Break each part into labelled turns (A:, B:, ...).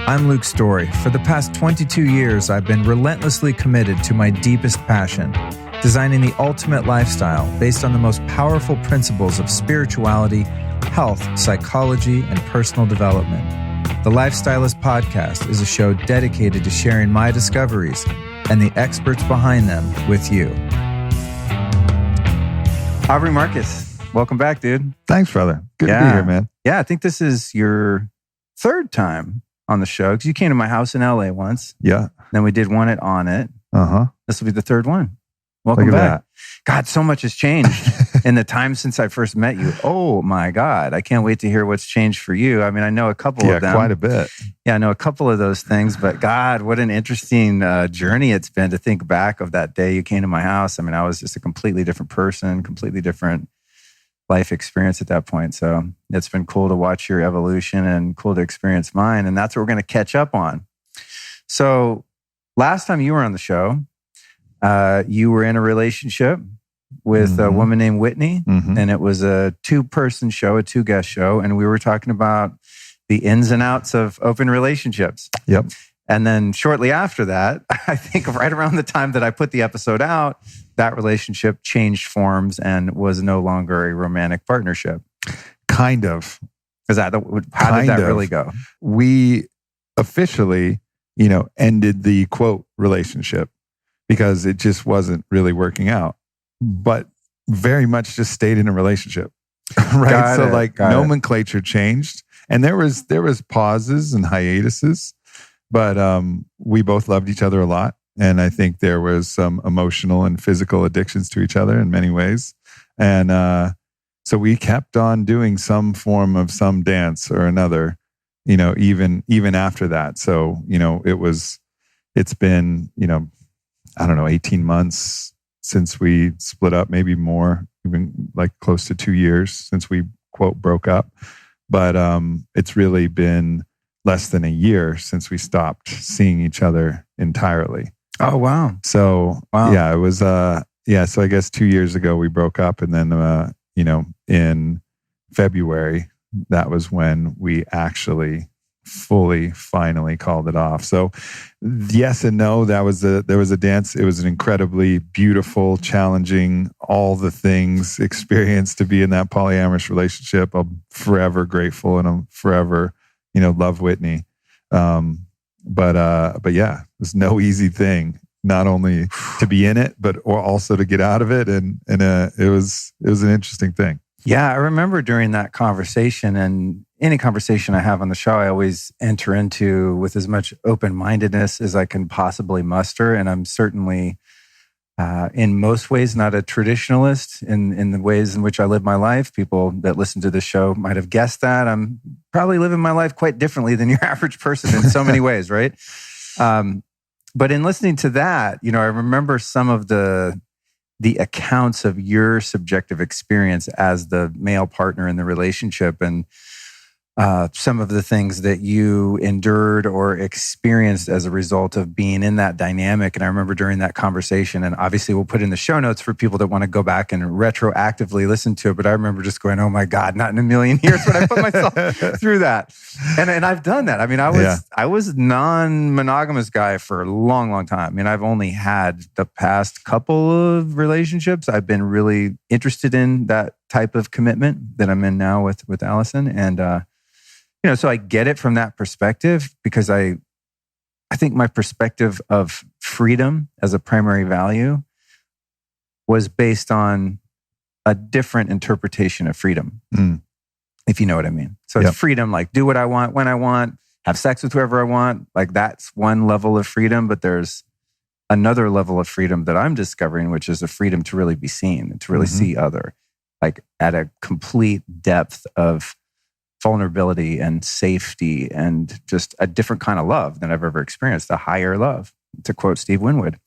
A: I'm Luke Storey. For the past 22 years, I've been relentlessly committed to my deepest passion, designing the ultimate lifestyle based on the most powerful principles of spirituality, health, psychology, and personal development. The Life Stylist Podcast is a show dedicated to sharing my discoveries and the experts behind them with you. Aubrey Marcus, welcome back, dude.
B: Thanks, brother. Good to be here, man.
A: Yeah, I think this is your third time on the show, because you came to my house in LA once.
B: Yeah.
A: Then we did one at On It. This will be the third one. Welcome
B: Look at
A: back. God, so much has changed in the time since I first met you. Oh my God. I can't wait to hear what's changed for you. I mean, I know a couple of them.
B: Yeah, quite a bit.
A: Yeah, I know a couple of those things, but God, what an interesting journey it's been to think back of that day you came to my house. I mean, I was just a completely different person, completely different life experience at that point. So it's been cool to watch your evolution and cool to experience mine. And that's what we're going to catch up on. So last time you were on the show, you were in a relationship with a woman named Whitney. And it was a two-person show, a two-guest show. And we were talking about the ins and outs of open relationships.
B: Yep.
A: And then shortly after that, I think right around the time that I put the episode out, that relationship changed forms and was no longer a romantic partnership.
B: Kind of.
A: How did that really go?
B: We officially, ended the quote relationship because it just wasn't really working out, but very much just stayed in a relationship. Right. Nomenclature changed, and there was pauses and hiatuses, but we both loved each other a lot. And I think there was some emotional and physical addictions to each other in many ways. And so we kept on doing some form of some dance or another, even after that. So, it's been, 18 months since we split up, maybe more, even like close to 2 years since we quote broke up. But it's really been less than a year since we stopped seeing each other entirely.
A: Oh, wow.
B: So, yeah, it was, so I guess 2 years ago we broke up, and then, in February, that was when we actually finally called it off. So yes and no, there was a dance. It was an incredibly beautiful, challenging, all the things experience to be in that polyamorous relationship. I'm forever grateful, and I'm forever, love Whitney. But yeah, it's no easy thing, not only to be in it, but also to get out of it. And it was an interesting thing.
A: Yeah. I remember during that conversation, and any conversation I have on the show, I always enter into with as much open-mindedness as I can possibly muster. And I'm certainly, in most ways, not a traditionalist in the ways in which I live my life. People that listen to the show might have guessed that. I'm probably living my life quite differently than your average person in so many ways, right? But in listening to that, I remember some of the accounts of your subjective experience as the male partner in the relationship, and some of the things that you endured or experienced as a result of being in that dynamic. And I remember during that conversation, and obviously we'll put in the show notes for people that want to go back and retroactively listen to it, but I remember just going, oh my God, not in a million years would I put myself through that. And I've done that. I mean, I was non-monogamous guy for a long, long time. I mean, I've only had the past couple of relationships. I've been really interested in that type of commitment that I'm in now with Allison. And, so I get it from that perspective, because I think my perspective of freedom as a primary value was based on a different interpretation of freedom, if you know what I mean. So it's freedom, like do what I want, when I want, have sex with whoever I want. Like that's one level of freedom, but there's another level of freedom that I'm discovering, which is the freedom to really be seen and to really see other, like at a complete depth of vulnerability and safety, and just a different kind of love than I've ever experienced, a higher love, to quote Steve Winwood.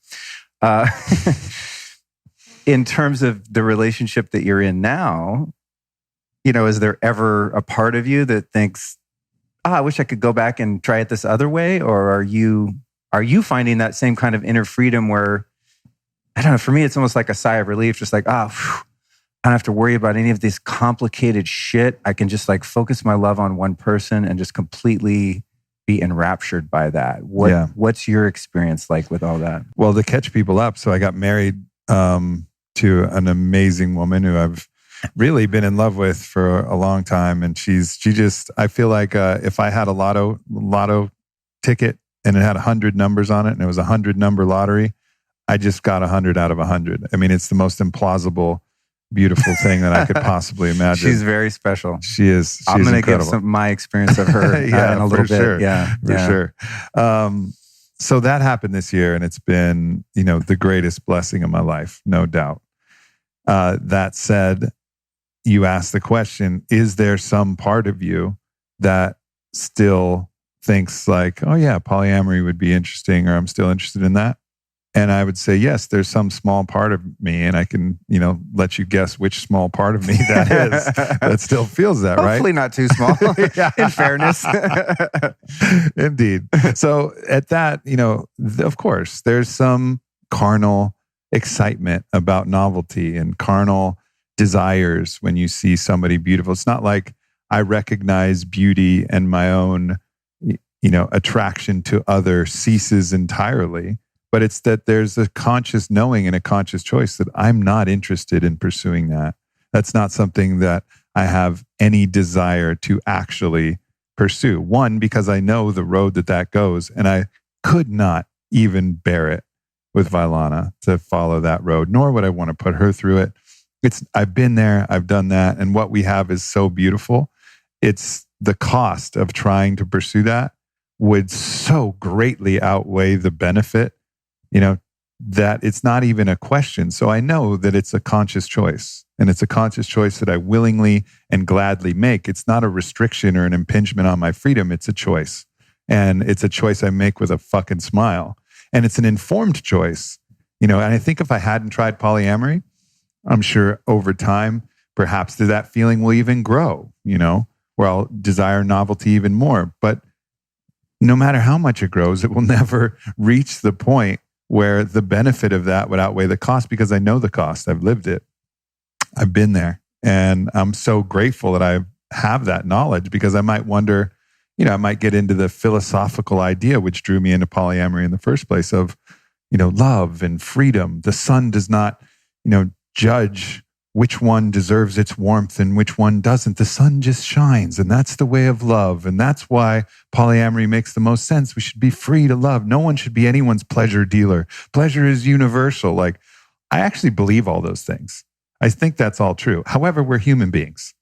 A: In terms of the relationship that you're in now, is there ever a part of you that thinks, I wish I could go back and try it this other way? Or are you finding that same kind of inner freedom where, I don't know, for me, it's almost like a sigh of relief, just like, I don't have to worry about any of this complicated shit. I can just like focus my love on one person and just completely be enraptured by that. What's your experience like with all that?
B: Well, to catch people up, so I got married to an amazing woman who I've really been in love with for a long time. And she just, I feel like if I had a lotto ticket and it had 100 numbers on it and it was a 100-number lottery, I just got 100 out of 100. I mean, it's the most implausible, beautiful thing that I could possibly imagine.
A: She's very special.
B: She is. She's
A: I'm going to
B: incredible.
A: my experience of her in a little bit.
B: Sure.
A: Yeah,
B: for sure. So that happened this year, and it's been, the greatest blessing of my life, no doubt. That said, you asked the question, is there some part of you that still thinks like, oh yeah, polyamory would be interesting, or I'm still interested in that? And I would say, yes, there's some small part of me, and I can, let you guess which small part of me that is that still feels that, right?
A: Hopefully not too small, in fairness.
B: Indeed. So at that, of course, there's some carnal excitement about novelty and carnal desires when you see somebody beautiful. It's not like I recognize beauty and my own, attraction to other ceases entirely. But it's that there's a conscious knowing and a conscious choice that I'm not interested in pursuing that. That's not something that I have any desire to actually pursue. One, because I know the road that goes, and I could not even bear it with Vailana to follow that road, nor would I want to put her through it. I've been there, I've done that, and what we have is so beautiful. It's the cost of trying to pursue that would so greatly outweigh the benefit, that it's not even a question. So I know that it's a conscious choice, and it's a conscious choice that I willingly and gladly make. It's not a restriction or an impingement on my freedom. It's a choice, and it's a choice I make with a fucking smile, and it's an informed choice, and I think if I hadn't tried polyamory, I'm sure over time, perhaps that feeling will even grow, where I'll desire novelty even more. But no matter how much it grows, it will never reach the point where the benefit of that would outweigh the cost, because I know the cost. I've lived it. I've been there. And I'm so grateful that I have that knowledge, because I might wonder, I might get into the philosophical idea, which drew me into polyamory in the first place, of, love and freedom. The sun does not, judge which one deserves its warmth and which one doesn't. The sun just shines, and that's the way of love. And that's why polyamory makes the most sense. We should be free to love. No one should be anyone's pleasure dealer. Pleasure is universal. Like, I actually believe all those things. I think that's all true. However, we're human beings,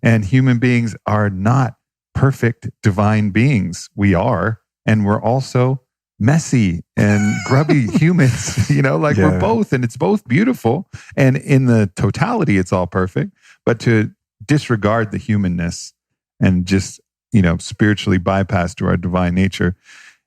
B: and human beings are not perfect divine beings. We are, and we're also messy and grubby humans, we're both, and it's both beautiful. And in the totality, it's all perfect. But to disregard the humanness and just, spiritually bypass to our divine nature,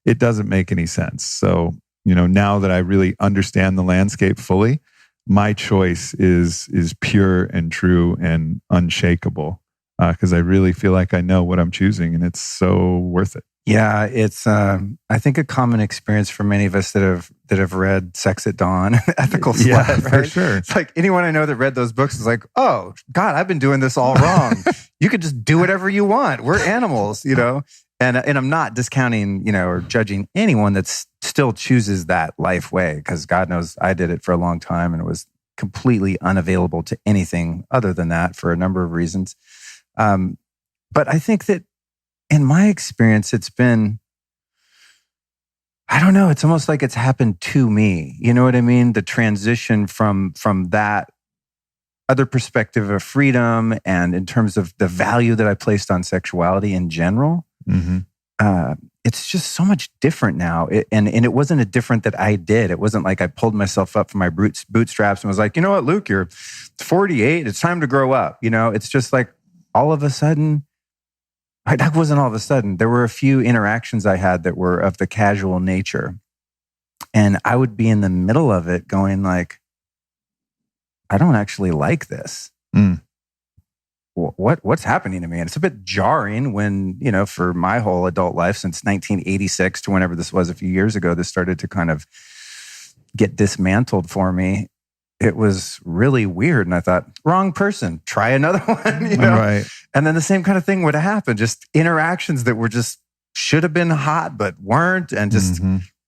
B: it doesn't make any sense. So, now that I really understand the landscape fully, my choice is pure and true and unshakable, because I really feel like I know what I'm choosing, and it's so worth it.
A: Yeah, it's I think a common experience for many of us that have read Sex at Dawn, Ethical Slut.
B: Yeah,
A: right?
B: for sure.
A: It's like anyone I know that read those books is like, oh God, I've been doing this all wrong. You could just do whatever you want. We're animals, And I'm not discounting, or judging anyone that still chooses that life way, because God knows I did it for a long time, and it was completely unavailable to anything other than that for a number of reasons. But I think that in my experience, it's been, I don't know, it's almost like it's happened to me. You know what I mean? The transition from that other perspective of freedom, and in terms of the value that I placed on sexuality in general, it's just so much different now. And it wasn't a different that I did. It wasn't like I pulled myself up from my bootstraps and was like, you know what, Luke, you're 48. It's time to grow up. It's just like all of a sudden, that wasn't all of a sudden. There were a few interactions I had that were of the casual nature. And I would be in the middle of it going like, I don't actually like this. What's happening to me? And it's a bit jarring when, for my whole adult life since 1986 to whenever this was a few years ago, this started to kind of get dismantled for me. It was really weird. And I thought, wrong person, try another one,
B: Right.
A: And then the same kind of thing would happen. Just interactions that were just should have been hot, but weren't. And just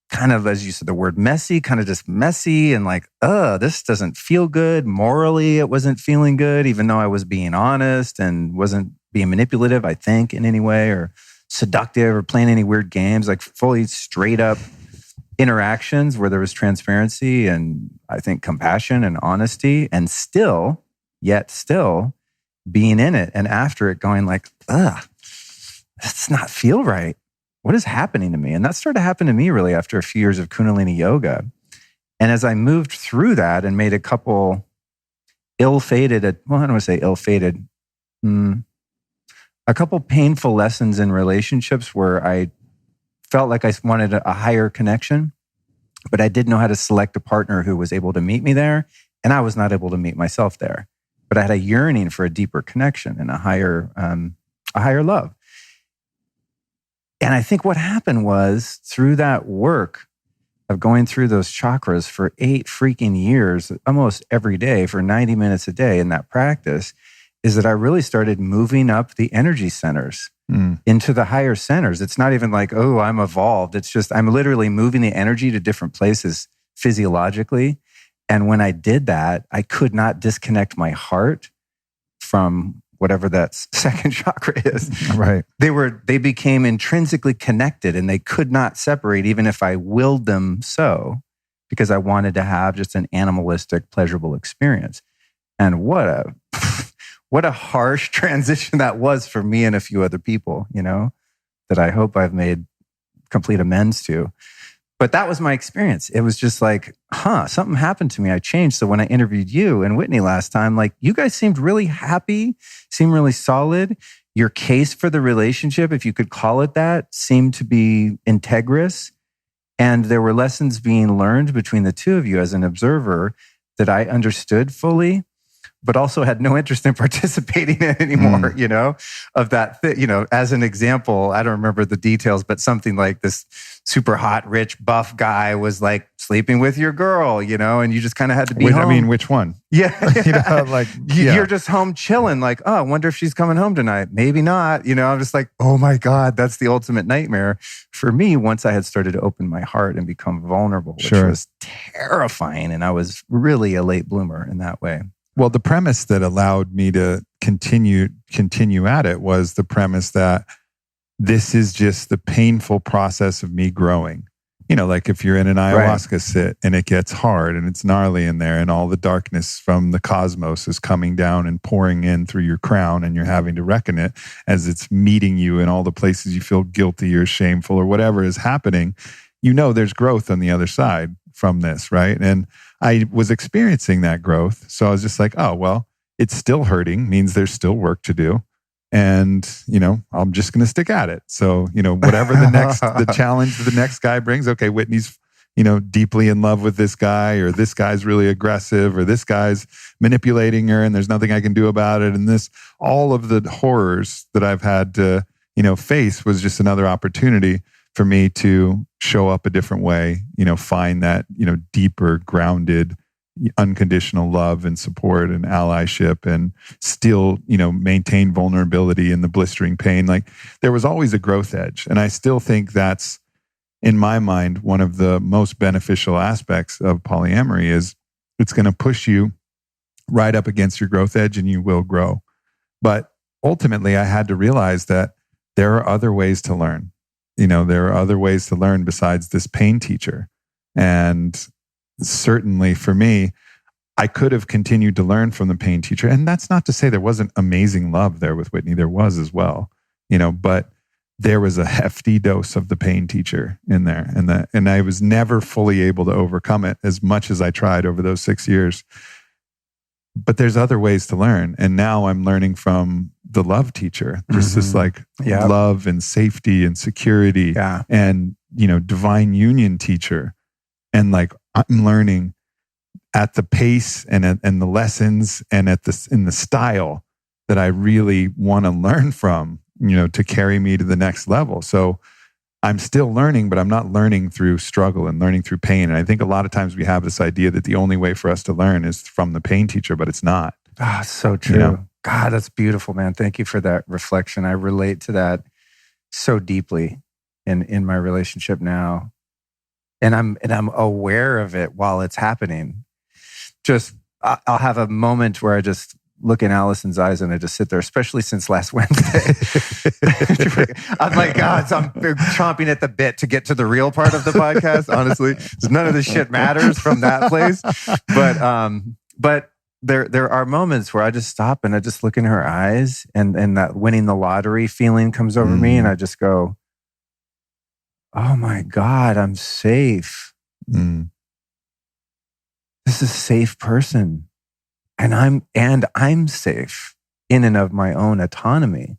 A: kind of, as you said, the word messy, kind of just messy and like, this doesn't feel good. Morally, it wasn't feeling good, even though I was being honest and wasn't being manipulative, I think, in any way, or seductive or playing any weird games, like fully straight up interactions where there was transparency and I think compassion and honesty, and still being in it and after it going like, that's not feel right. What is happening to me? And that started to happen to me really after a few years of Kundalini yoga. And as I moved through that and made a couple ill-fated, well, I don't want to say ill-fated, a couple painful lessons in relationships where I felt like I wanted a higher connection, but I didn't know how to select a partner who was able to meet me there, and I was not able to meet myself there. But I had a yearning for a deeper connection and a higher love. And I think what happened was through that work of going through those chakras for 8 freaking years, almost every day for 90 minutes a day in that practice, is that I really started moving up the energy centers into the higher centers. It's not even like, oh, I'm evolved. It's just, I'm literally moving the energy to different places physiologically. And when I did that, I could not disconnect my heart from whatever that second chakra is.
B: Right.
A: They became intrinsically connected and they could not separate even if I willed them so, because I wanted to have just an animalistic, pleasurable experience. And what a harsh transition that was for me and a few other people, that I hope I've made complete amends to. But that was my experience. It was just like, something happened to me. I changed. So when I interviewed you and Whitney last time, like you guys seemed really happy, seemed really solid. Your case for the relationship, if you could call it that, seemed to be integrous. And there were lessons being learned between the two of you as an observer that I understood fully, but also had no interest in participating in anymore, of that, as an example, I don't remember the details, but something like this super hot, rich, buff guy was like sleeping with your girl, and you just kind of had to be home.
B: I mean, which one?
A: Yeah.
B: Yeah.
A: You're just home chilling like, I wonder if she's coming home tonight. Maybe not. I'm just like, oh my God, that's the ultimate nightmare for me once I had started to open my heart and become vulnerable, which was terrifying. And I was really a late bloomer in that way.
B: Well, the premise that allowed me to continue at it was the premise that this is just the painful process of me growing. Like if you're in an ayahuasca sit and it gets hard and it's gnarly in there and all the darkness from the cosmos is coming down and pouring in through your crown and you're having to reckon it as it's meeting you in all the places you feel guilty or shameful or whatever is happening, there's growth on the other side from this, right? And I was experiencing that growth. So I was just like, oh, well, it's still hurting, means there's still work to do. And, I'm just going to stick at it. So, whatever the challenge the next guy brings, okay, Whitney's, deeply in love with this guy, or this guy's really aggressive, or this guy's manipulating her and there's nothing I can do about it. And all of the horrors that I've had to, face was just another opportunity for me to show up a different way, find that, deeper, grounded, unconditional love and support and allyship, and still, maintain vulnerability in the blistering pain. Like there was always a growth edge. And I still think that's, in my mind, one of the most beneficial aspects of polyamory is it's going to push you right up against your growth edge and you will grow. But ultimately, I had to realize that there are other ways to learn. There are other ways to learn besides this pain teacher. And certainly for me, I could have continued to learn from the pain teacher. And that's not to say there wasn't amazing love there with Whitney. There was as well, but there was a hefty dose of the pain teacher in there. And I was never fully able to overcome it as much as I tried over those 6 years. But there's other ways to learn. And now I'm learning from the love teacher, just this love and safety and security and, divine union teacher. And I'm learning at the pace and the lessons and in the style that I really want to learn from, to carry me to the next level. So I'm still learning, but I'm not learning through struggle and learning through pain. And I think a lot of times we have this idea that the only way for us to learn is from the pain teacher, but it's not.
A: So true. God, that's beautiful, man. Thank you for that reflection. I relate to that so deeply. in my relationship now. And I'm aware of it while it's happening. I'll have a moment where I just look in Allison's eyes and I just sit there, especially since last Wednesday. I'm like, God, so I'm chomping at the bit to get to the real part of the podcast, honestly. None of this shit matters from that place. But there are moments where I just stop and I just look in her eyes and that winning the lottery feeling comes over me and I just go, oh my God, I'm safe. This is a safe person. And I'm safe in and of my own autonomy.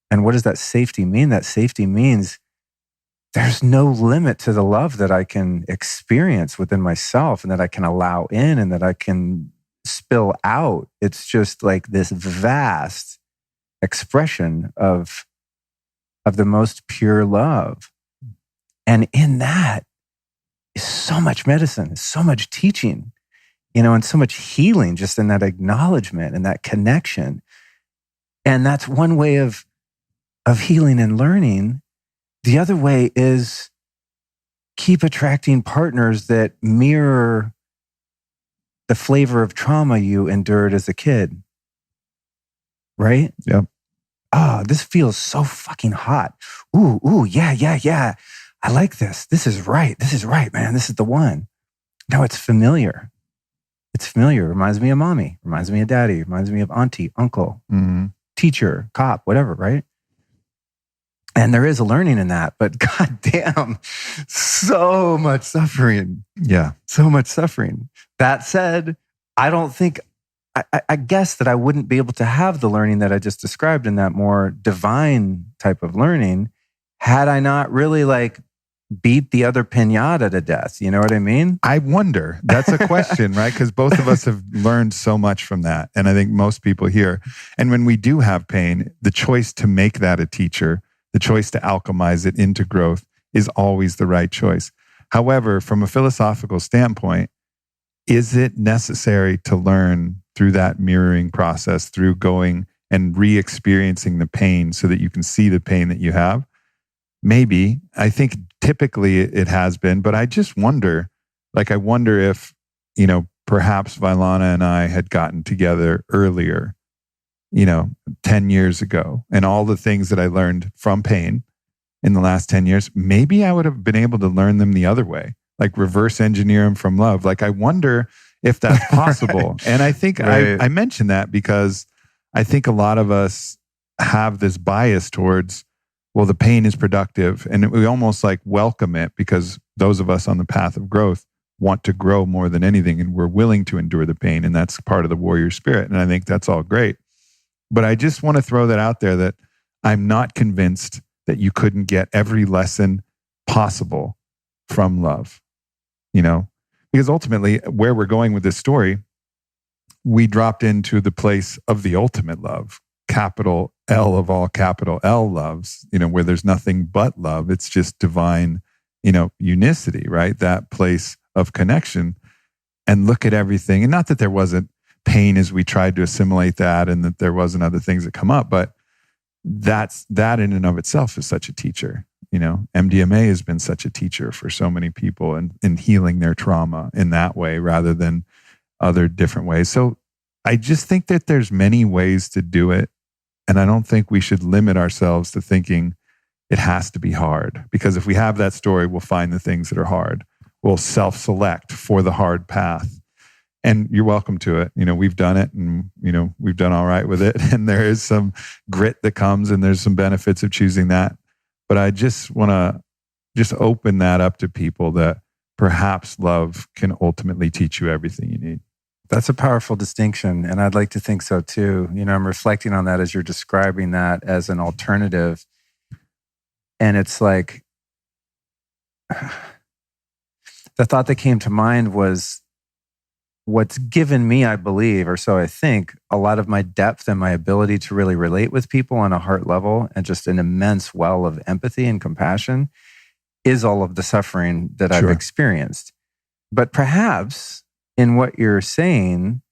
A: And what does that safety mean? That safety means there's no limit to the love that I can experience within myself and that I can allow in and that I can spill out. It's just like this vast expression of the most pure love. And in that is so much medicine, so much teaching, and so much healing just in that acknowledgement and that connection. And that's one way of healing and learning. The other way is keep attracting partners that mirror the flavor of trauma you endured as a kid. Right?
B: Yep.
A: Oh, this feels so fucking hot. Ooh, yeah. I like this. This is right, man. This is the one. No, it's familiar. It's familiar. Reminds me of mommy. Reminds me of daddy. Reminds me of auntie, uncle, teacher, cop, whatever, right? And there is a learning in that, but goddamn, so much suffering.
B: Yeah.
A: So much suffering. That said, I don't think, I guess that I wouldn't be able to have the learning that I just described in that more divine type of learning had I not really beat the other piñata to death. You know what I mean?
B: I wonder. That's a question, right? Because both of us have learned so much from that. And I think most people here. And when we do have pain, the choice to make that a teacher, the choice to alchemize it into growth is always the right choice. However, from a philosophical standpoint, is it necessary to learn through that mirroring process, through going and re-experiencing the pain so that you can see the pain that you have? Maybe. I think typically it has been, but I just wonder, I wonder if, perhaps Vailana and I had gotten together earlier, 10 years ago, and all the things that I learned from pain in the last 10 years, maybe I would have been able to learn them the other way, reverse engineer them from love. I wonder if that's possible. Right. And I think I mentioned that because I think a lot of us have this bias towards, well, the pain is productive, and we almost welcome it because those of us on the path of growth want to grow more than anything, and we're willing to endure the pain, and that's part of the warrior spirit. And I think that's all great. But I just want to throw that out there that I'm not convinced that you couldn't get every lesson possible from love, because ultimately where we're going with this story, we dropped into the place of the ultimate love, capital L of all capital L loves, where there's nothing but love. It's just divine, unicity, right? That place of connection. And look at everything. And not that there wasn't pain as we tried to assimilate that and that there wasn't other things that come up, but that in and of itself is such a teacher. MDMA has been such a teacher for so many people in healing their trauma in that way rather than other different ways. So I just think that there's many ways to do it. And I don't think we should limit ourselves to thinking it has to be hard. Because if we have that story, we'll find the things that are hard. We'll self-select for the hard path. And you're welcome to it. We've done it and, we've done all right with it. And there is some grit that comes and there's some benefits of choosing that. But I just want to open that up to people that perhaps love can ultimately teach you everything you need.
A: That's a powerful distinction. And I'd like to think so too. I'm reflecting on that as you're describing that as an alternative. And it's the thought that came to mind was what's given me, I believe, or so I think, a lot of my depth and my ability to really relate with people on a heart level and just an immense well of empathy and compassion is all of the suffering that I've experienced. But perhaps in what you're saying,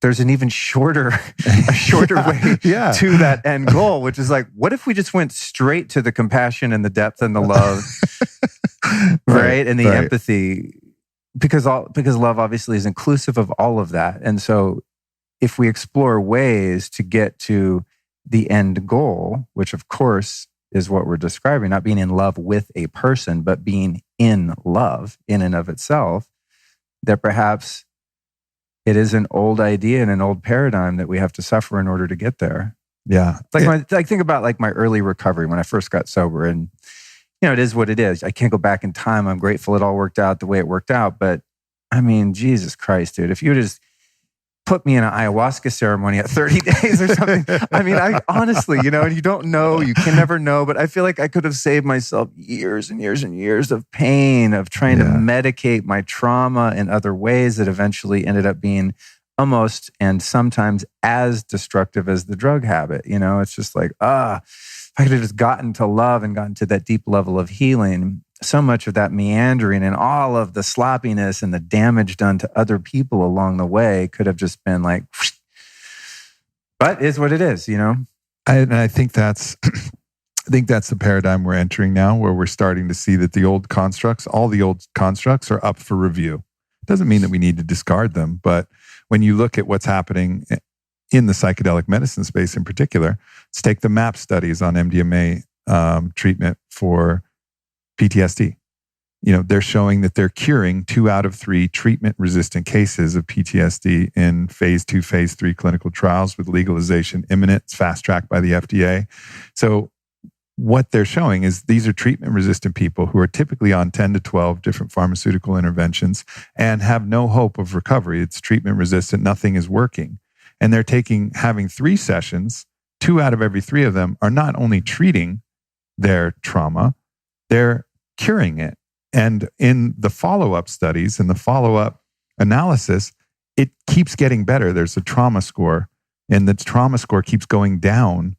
A: there's an even shorter way to that end goal, which is like, what if we just went straight to the compassion and the depth and the love, right? And the empathy, because love obviously is inclusive of all of that. And so if we explore ways to get to the end goal, which of course is what we're describing, not being in love with a person, but being in love in and of itself, that perhaps it is an old idea and an old paradigm that we have to suffer in order to get there.
B: Yeah.
A: Like think about like my early recovery when I first got sober, and it is what it is. I can't go back in time. I'm grateful it all worked out the way it worked out. But I mean, Jesus Christ, dude, if you just put me in an ayahuasca ceremony at 30 days or something, I mean, I honestly, and you don't know, you can never know, but I feel like I could have saved myself years and years and years of pain, of trying to medicate my trauma in other ways that eventually ended up being almost and sometimes as destructive as the drug habit. It's just like, if I could have just gotten to love and gotten to that deep level of healing, so much of that meandering and all of the sloppiness and the damage done to other people along the way could have just been like, whoosh. But it's what it is,
B: I think that's the paradigm we're entering now, where we're starting to see that all the old constructs are up for review. It doesn't mean that we need to discard them, but when you look at what's happening in the psychedelic medicine space in particular, let's take the MAP studies on MDMA treatment for PTSD. They're showing that they're curing 2 out of 3 treatment-resistant cases of PTSD in phase 2, phase 3 clinical trials with legalization imminent. It's fast-tracked by the FDA. So what they're showing is these are treatment-resistant people who are typically on 10 to 12 different pharmaceutical interventions and have no hope of recovery. It's treatment-resistant. Nothing is working. And they're having 3 sessions. 2 out of every 3 of them are not only treating their trauma, they're curing it. And in the follow-up studies and the follow-up analysis, it keeps getting better. There's a trauma score, and the trauma score keeps going down.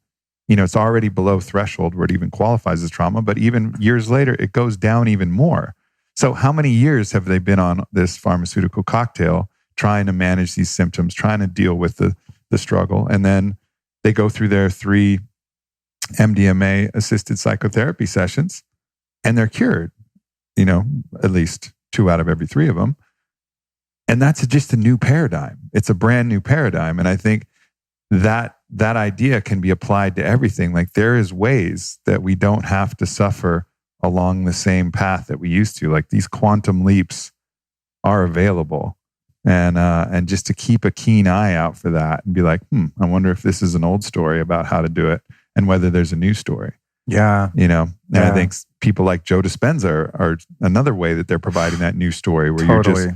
B: It's already below threshold where it even qualifies as trauma, but even years later, it goes down even more. So how many years have they been on this pharmaceutical cocktail trying to manage these symptoms, trying to deal with the struggle? And then they go through their 3 MDMA-assisted psychotherapy sessions, and they're cured, at least 2 out of every 3 of them. And that's just a new paradigm. It's a brand new paradigm. And I think that idea can be applied to everything. Like, there is ways that we don't have to suffer along the same path that we used to. Like, these quantum leaps are available. And just to keep a keen eye out for that and be like, I wonder if this is an old story about how to do it and whether there's a new story.
A: Yeah.
B: And I think people like Joe Dispenza are another way that they're providing that new story, where you're just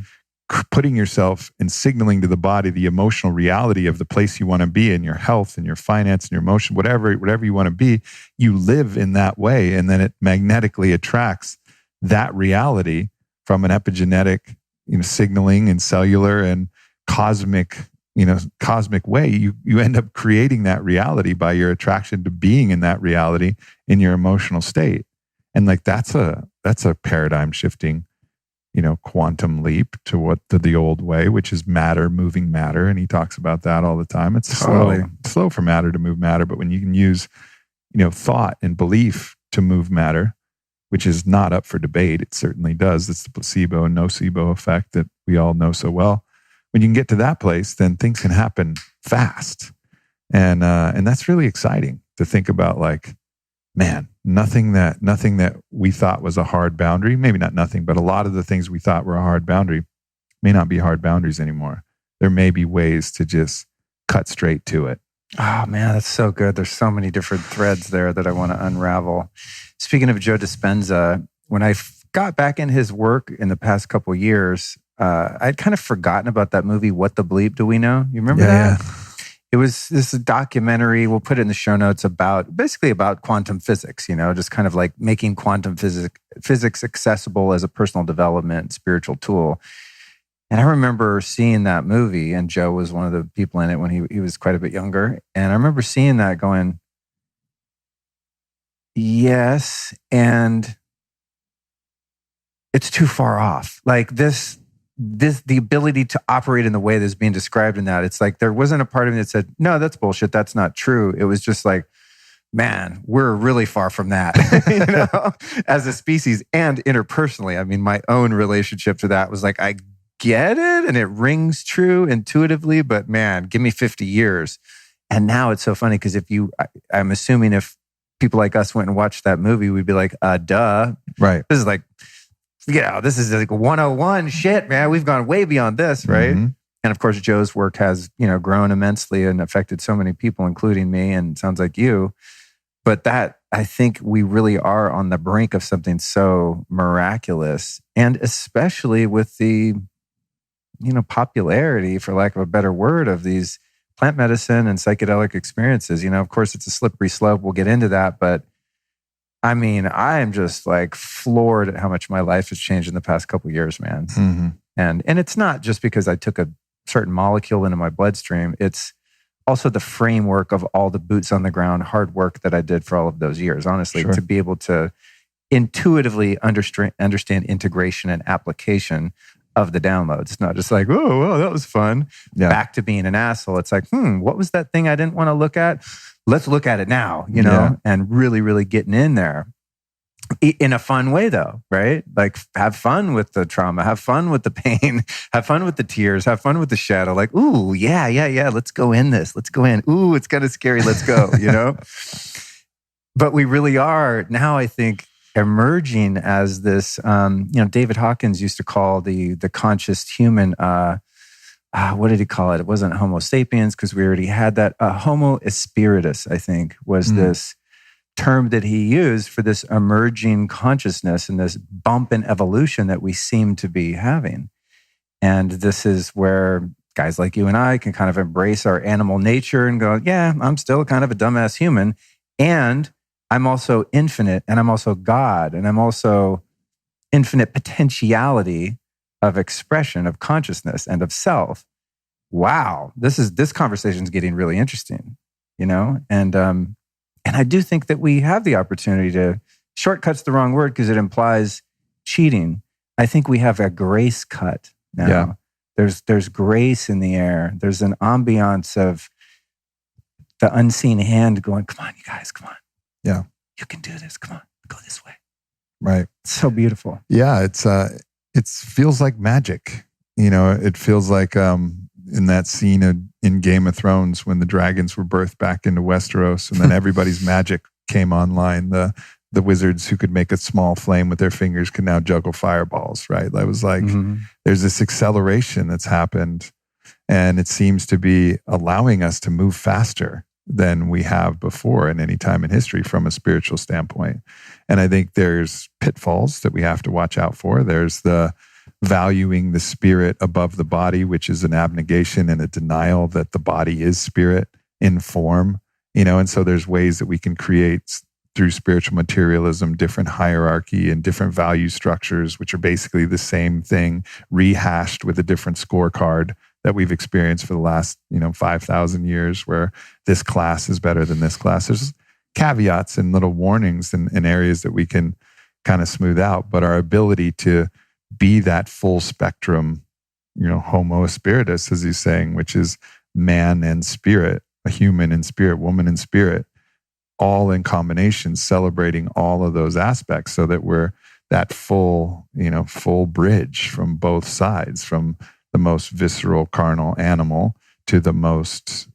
B: putting yourself and signaling to the body the emotional reality of the place you want to be in your health and your finance and your emotion, whatever you want to be. You live in that way, and then it magnetically attracts that reality from an epigenetic, signaling and cellular and cosmic way. You end up creating that reality by your attraction to being in that reality in your emotional state. And like, that's a paradigm shifting, quantum leap to the old way, which is matter moving matter. And he talks about that all the time. It's slow for matter to move matter, but when you can use, thought and belief to move matter, which is not up for debate, it certainly does. It's the placebo and nocebo effect that we all know so well. When you can get to that place, then things can happen fast. And that's really exciting to think about. Like, man, nothing that we thought was a hard boundary, maybe not nothing, but a lot of the things we thought were a hard boundary may not be hard boundaries anymore. There may be ways to just cut straight to it.
A: Oh man, that's so good. There's so many different threads there that I want to unravel. Speaking of Joe Dispenza, when I got back in his work in the past couple of years, I'd kind of forgotten about that movie, What the Bleep Do We Know? You remember that? Yeah. It was this documentary, we'll put it in the show notes, basically about quantum physics, just kind of like making quantum physics accessible as a personal development spiritual tool. And I remember seeing that movie, and Joe was one of the people in it when he was quite a bit younger. And I remember seeing that going, yes, and it's too far off. Like this the ability to operate in the way that's being described in that. It's like there wasn't a part of me that said, no, that's bullshit. That's not true. It was just like, man, we're really far from that, as a species and interpersonally. I mean, my own relationship to that was like, I get it and it rings true intuitively, but man, give me 50 years. And now it's so funny because I'm assuming if people like us went and watched that movie, we'd be like, duh.
B: Right.
A: This is like, this is like 101 shit, man. We've gone way beyond this, right? Mm-hmm. And of course, Joe's work has, grown immensely and affected so many people, including me, and sounds like you. But that, I think we really are on the brink of something so miraculous. And especially with the, popularity, for lack of a better word, of these plant medicine and psychedelic experiences. Of course, it's a slippery slope. We'll get into that. But I mean, I am just like floored at how much my life has changed in the past couple of years, man. Mm-hmm. And it's not just because I took a certain molecule into my bloodstream. It's also the framework of all the boots on the ground hard work that I did for all of those years, honestly, to be able to intuitively understand integration and application of the downloads. It's not just like, oh, well, that was fun. Yeah. Back to being an asshole. It's like, what was that thing I didn't want to look at? Let's look at it now, and really, really getting in there in a fun way though, right? Like have fun with the trauma, have fun with the pain, have fun with the tears, have fun with the shadow. Like, ooh, yeah. Let's go in this. Let's go in. Ooh, it's kind of scary. Let's go, But we really are now, I think, emerging as this, David Hawkins used to call the conscious human, what did he call it? It wasn't Homo sapiens because we already had that. Homo spiritus, I think, was this term that he used for this emerging consciousness and this bump in evolution that we seem to be having. And this is where guys like you and I can kind of embrace our animal nature and go, yeah, I'm still kind of a dumbass human. And I'm also infinite, and I'm also God, and I'm also infinite potentiality of expression, of consciousness, and of self. Wow, this conversation is getting really interesting, And I do think that we have the opportunity to, shortcut's the wrong word because it implies cheating. I think we have a grace cut now. Yeah. There's grace in the air. There's an ambiance of the unseen hand going, come on, you guys, come on.
B: Yeah.
A: You can do this. Come on, go this way.
B: Right.
A: It's so beautiful.
B: Yeah, it feels like magic. It feels like in that scene in Game of Thrones when the dragons were birthed back into Westeros and then everybody's magic came online. The wizards who could make a small flame with their fingers can now juggle fireballs, right? That was like, there's this acceleration that's happened, and it seems to be allowing us to move faster than we have before in any time in history from a spiritual standpoint. And I think there's pitfalls that we have to watch out for. There's the valuing the spirit above the body, which is an abnegation and a denial that the body is spirit in form, and so there's ways that we can create through spiritual materialism, different hierarchy and different value structures, which are basically the same thing rehashed with a different scorecard that we've experienced for the last, 5,000 years, where this class is better than this class. There's caveats and little warnings and areas that we can kind of smooth out, but our ability to be that full spectrum, homo spiritus, as he's saying, which is man and spirit, a human and spirit, woman and spirit, all in combination, celebrating all of those aspects so that we're that full bridge from both sides, from the most visceral, carnal animal to the most,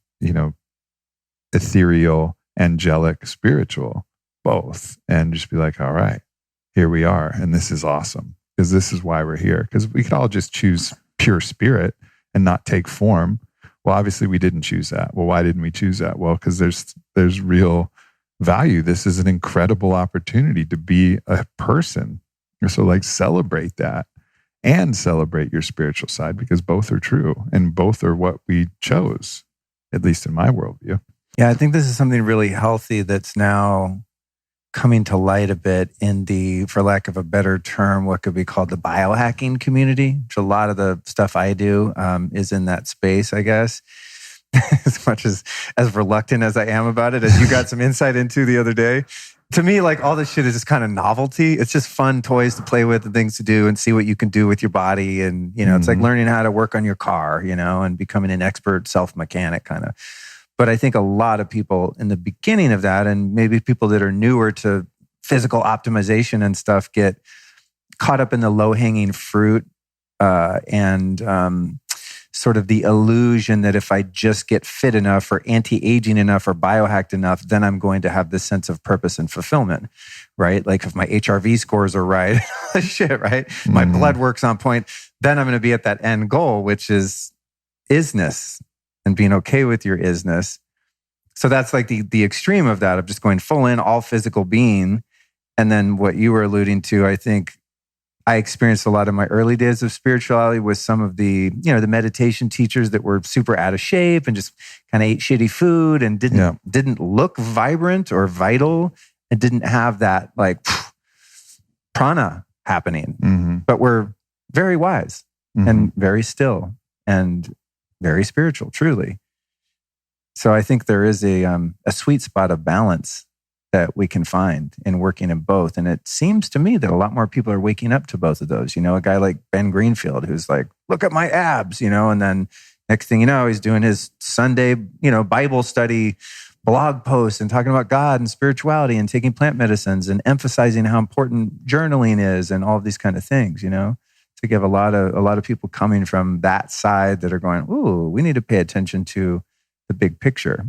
B: ethereal, angelic, spiritual, both. And just be like, all right, here we are. And this is awesome because this is why we're here. Because we could all just choose pure spirit and not take form. Well, obviously we didn't choose that. Well, why didn't we choose that? Well, because there's real value. This is an incredible opportunity to be a person. So celebrate that. And celebrate your spiritual side, because both are true and both are what we chose, at least in my worldview.
A: Yeah, I think this is something really healthy that's now coming to light a bit in the, for lack of a better term, what could be called the biohacking community, which a lot of the stuff I do is in that space, I guess. As much as reluctant as I am about it, as you got some insight into the other day. to me, like all this shit is just kind of novelty. It's just fun toys to play with and things to do and see what you can do with your body. And, it's like learning how to work on your car, and becoming an expert self-mechanic kind of. But I think a lot of people in the beginning of that, and maybe people that are newer to physical optimization and stuff, get caught up in the low-hanging fruit and sort of the illusion that if I just get fit enough or anti-aging enough or biohacked enough, then I'm going to have this sense of purpose and fulfillment, right? Like if my HRV scores are right, shit, right? My blood work's on point, then I'm going to be at that end goal, which is isness and being okay with your isness. So that's like the extreme of that, of just going full in, all physical being. And then what you were alluding to, I think, I experienced a lot in my early days of spirituality with some of the, the meditation teachers that were super out of shape and just kind of ate shitty food and didn't look vibrant or vital and didn't have that like prana happening, but were very wise and very still and very spiritual, truly. So I think there is a sweet spot of balance that we can find in working in both. And it seems to me that a lot more people are waking up to both of those. A guy like Ben Greenfield, who's like, look at my abs, and then next thing you know, he's doing his Sunday, Bible study blog posts and talking about God and spirituality and taking plant medicines and emphasizing how important journaling is and all of these kind of things, to give a lot of people coming from that side that are going, ooh, we need to pay attention to the big picture.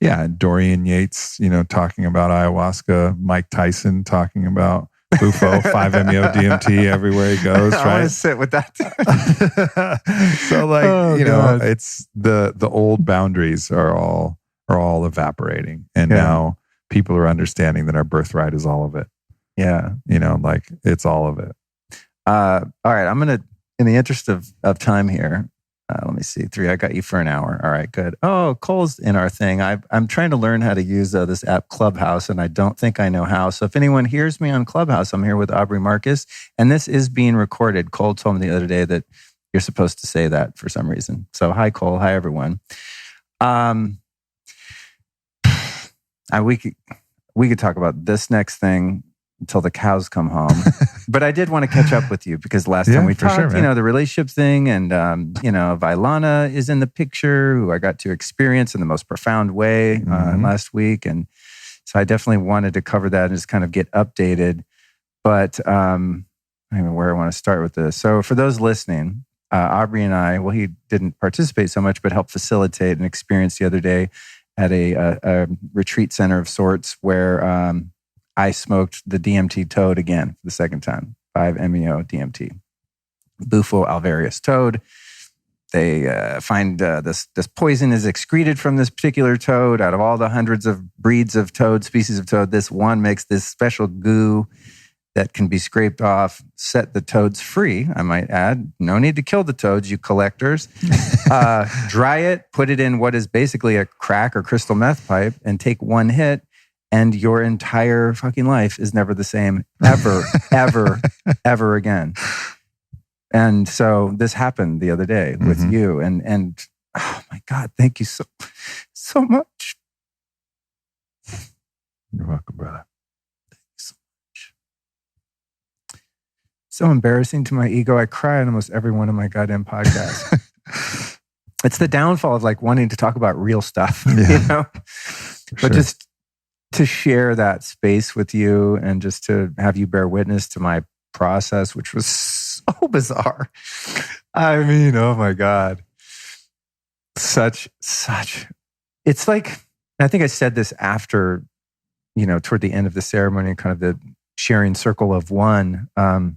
B: Yeah, Dorian Yates, talking about ayahuasca, Mike Tyson talking about Bufo, 5-MeO DMT everywhere he goes, right?
A: I want to sit with that.
B: So God. It's the old boundaries are all evaporating. And now people are understanding that our birthright is all of it.
A: Yeah.
B: It's all of it.
A: All right, I'm going to, in the interest of time here, let me see. 3, I got you for an hour. All right, good. Oh, Cole's in our thing. I'm trying to learn how to use this app Clubhouse, and I don't think I know how. So if anyone hears me on Clubhouse, I'm here with Aubrey Marcus, and this is being recorded. Cole told me the other day that you're supposed to say that for some reason. So hi, Cole. Hi, everyone. We could talk about this next thing until the cows come home. But I did want to catch up with you because last time we talked, the relationship thing and, Vailana is in the picture, who I got to experience in the most profound way last week. And so I definitely wanted to cover that and just kind of get updated. But I don't know where I want to start with this. So for those listening, Aubrey and I, well, he didn't participate so much, but helped facilitate an experience the other day at a retreat center of sorts where I smoked the DMT Toad again for the second time, 5-MeO DMT. Bufo Alvarius Toad. They find this poison is excreted from this particular toad. Out of all the hundreds of breeds of toad, species of toad, this one makes this special goo that can be scraped off, set the toads free, I might add. No need to kill the toads, you collectors. Dry it, put it in what is basically a crack or crystal meth pipe, and take one hit, and your entire fucking life is never the same, ever, ever, ever again. And so this happened the other day with you. And oh my God, thank you so much.
B: You're welcome, brother.
A: Thank you so much. So embarrassing to my ego. I cry on almost every one of my goddamn podcasts. It's the downfall of like wanting to talk about real stuff, But just to share that space with you and just to have you bear witness to my process, which was so bizarre. I mean, oh my God. Such, it's like, I think I said this after, toward the end of the ceremony, kind of the sharing circle of one. It's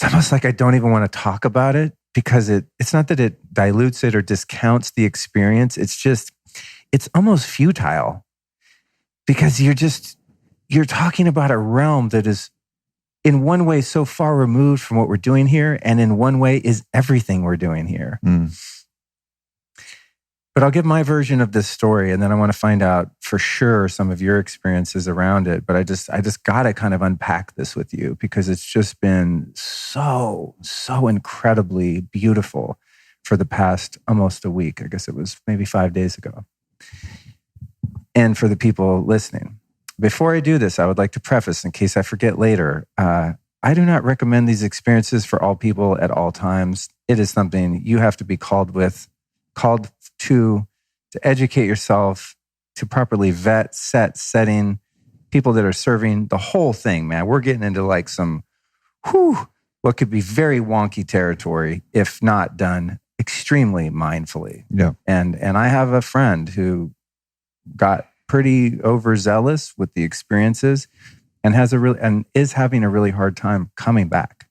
A: almost like I don't even want to talk about it because it's not that it dilutes it or discounts the experience. It's almost futile. Because you're talking about a realm that is in one way so far removed from what we're doing here, and in one way is everything we're doing here. But I'll give my version of this story, and then I want to find out for sure some of your experiences around it. But I just got to kind of unpack this with you because it's just been so incredibly beautiful for the past almost a week. I guess it was maybe 5 days ago. And for the people listening. Before I do this, I would like to preface, in case I forget later, I do not recommend these experiences for all people at all times. It is something you have to be called to educate yourself, to properly vet, setting, people that are serving, the whole thing, man. We're getting into like some, what could be very wonky territory if not done extremely mindfully.
B: Yeah.
A: And I have a friend who got pretty overzealous with the experiences and is having a really hard time coming back.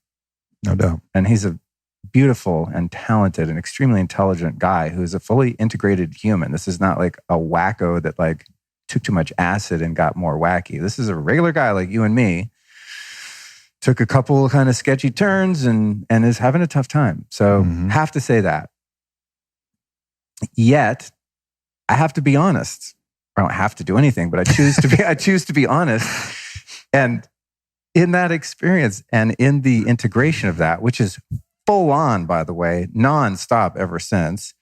B: No doubt.
A: And he's a beautiful and talented and extremely intelligent guy who's a fully integrated human. This is not like a wacko that like took too much acid and got more wacky. This is a regular guy like you and me. Took a couple kind of sketchy turns and is having a tough time. So have to say that. Yet, I have to be honest. I don't have to do anything, but I choose to be honest. And in that experience and in the integration of that, which is full on, by the way, nonstop ever since,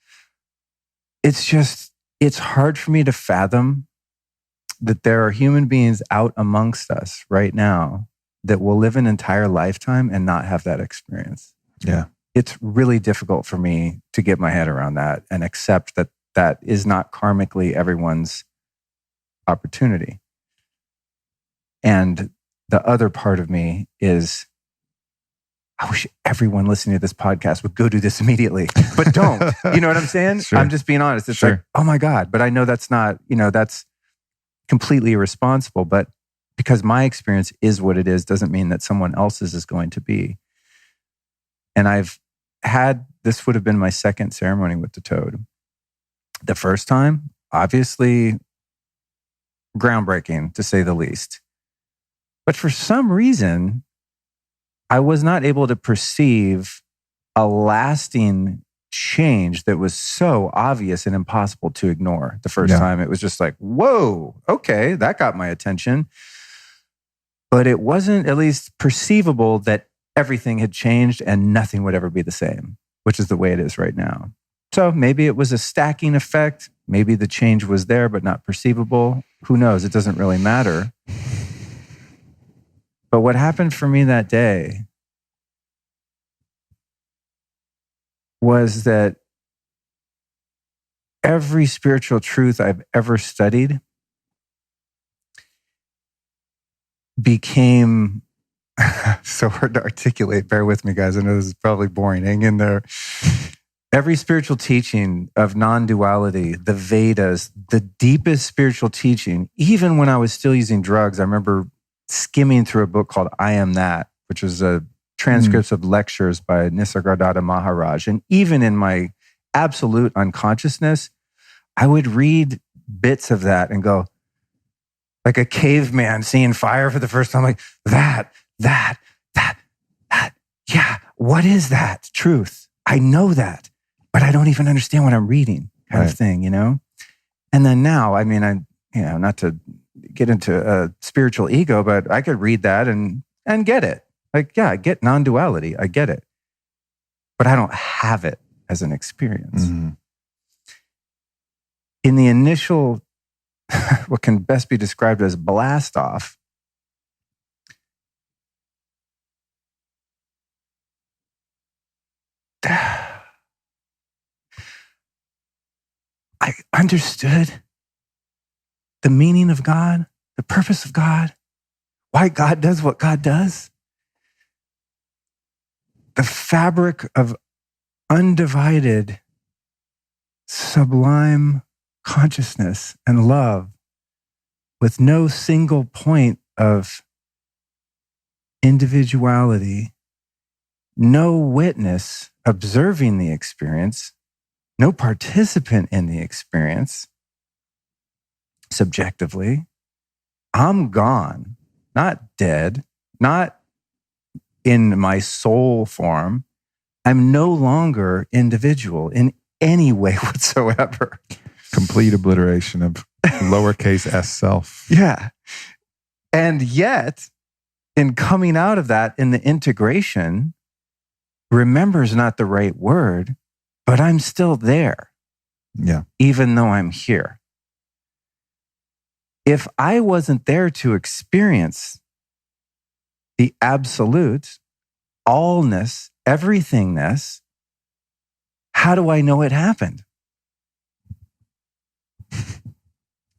A: it's hard for me to fathom that there are human beings out amongst us right now that will live an entire lifetime and not have that experience.
B: Yeah.
A: It's really difficult for me to get my head around that and accept that that is not karmically everyone's opportunity. And the other part of me is, I wish everyone listening to this podcast would go do this immediately, but don't. You know what I'm saying?
B: Sure.
A: I'm just being honest. It's like, oh my God, but I know that's not, that's completely irresponsible, but because my experience is what it is, doesn't mean that someone else's is going to be. And this would have been my second ceremony with the Toad. The first time, obviously, groundbreaking to say the least. But for some reason, I was not able to perceive a lasting change that was so obvious and impossible to ignore. The first time, it was just like, whoa, okay, that got my attention. But it wasn't at least perceivable that everything had changed and nothing would ever be the same, which is the way it is right now. So maybe it was a stacking effect. Maybe the change was there, but not perceivable. Who knows? It doesn't really matter. But what happened for me that day was that every spiritual truth I've ever studied became so hard to articulate. Bear with me, guys. I know this is probably boring. Hang in there. Every spiritual teaching of non-duality, the Vedas, the deepest spiritual teaching, even when I was still using drugs, I remember skimming through a book called I Am That, which was a transcripts of lectures by Nisargadatta Maharaj. And even in my absolute unconsciousness, I would read bits of that and go, like a caveman seeing fire for the first time, like that, yeah, what is that truth? I know that, but I don't even understand what I'm reading, kind of thing, And then now, I mean, not to get into a spiritual ego, but I could read that and get it. Like, yeah, I get non-duality. I get it. But I don't have it as an experience.
B: Mm-hmm.
A: In the initial, what can best be described as blast off, I understood the meaning of God, the purpose of God, why God does what God does. The fabric of undivided, sublime consciousness and love with no single point of individuality, no witness observing the experience, no participant in the experience, subjectively. I'm gone, not dead, not in my soul form. I'm no longer individual in any way whatsoever.
B: Complete obliteration of lowercase s self.
A: Yeah. And yet, in coming out of that, in the integration, remember is not the right word, but I'm still there.
B: Yeah.
A: Even though I'm here. if I wasn't there to experience the absolute, allness, everythingness, how do I know it happened?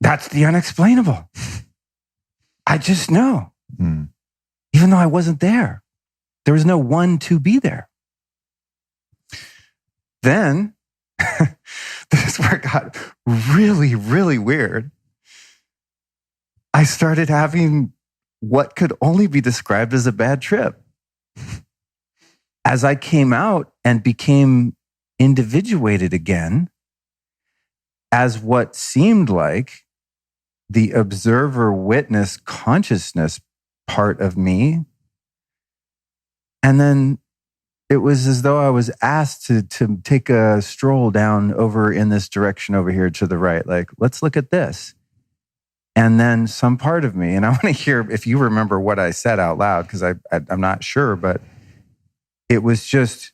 A: That's the unexplainable. I just know. Even though I wasn't there. There was no one to be there. Then, this is where it got really, really weird. I started having what could only be described as a bad trip. As I came out and became individuated again as what seemed like the observer witness consciousness part of me. And then it was as though I was asked to take a stroll down over in this direction over here to the right. Like, let's look at this. And then some part of me, and I want to hear if you remember what I said out loud, because I'm not sure, but it was just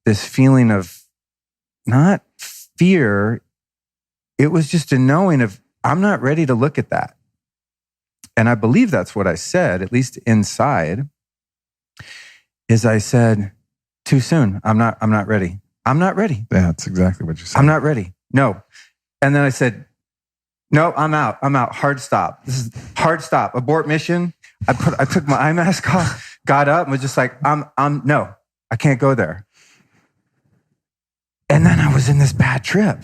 A: this feeling of not fear. It was just a knowing of, I'm not ready to look at that. And I believe that's what I said, at least inside, is I said, too soon. I'm not ready. I'm not ready.
B: Yeah, that's exactly what you said.
A: I'm not ready. No. And then I said, no, I'm out. Hard stop. This is hard stop. Abort mission. I took my eye mask off, got up and was just like, no, I can't go there. And then I was in this bad trip.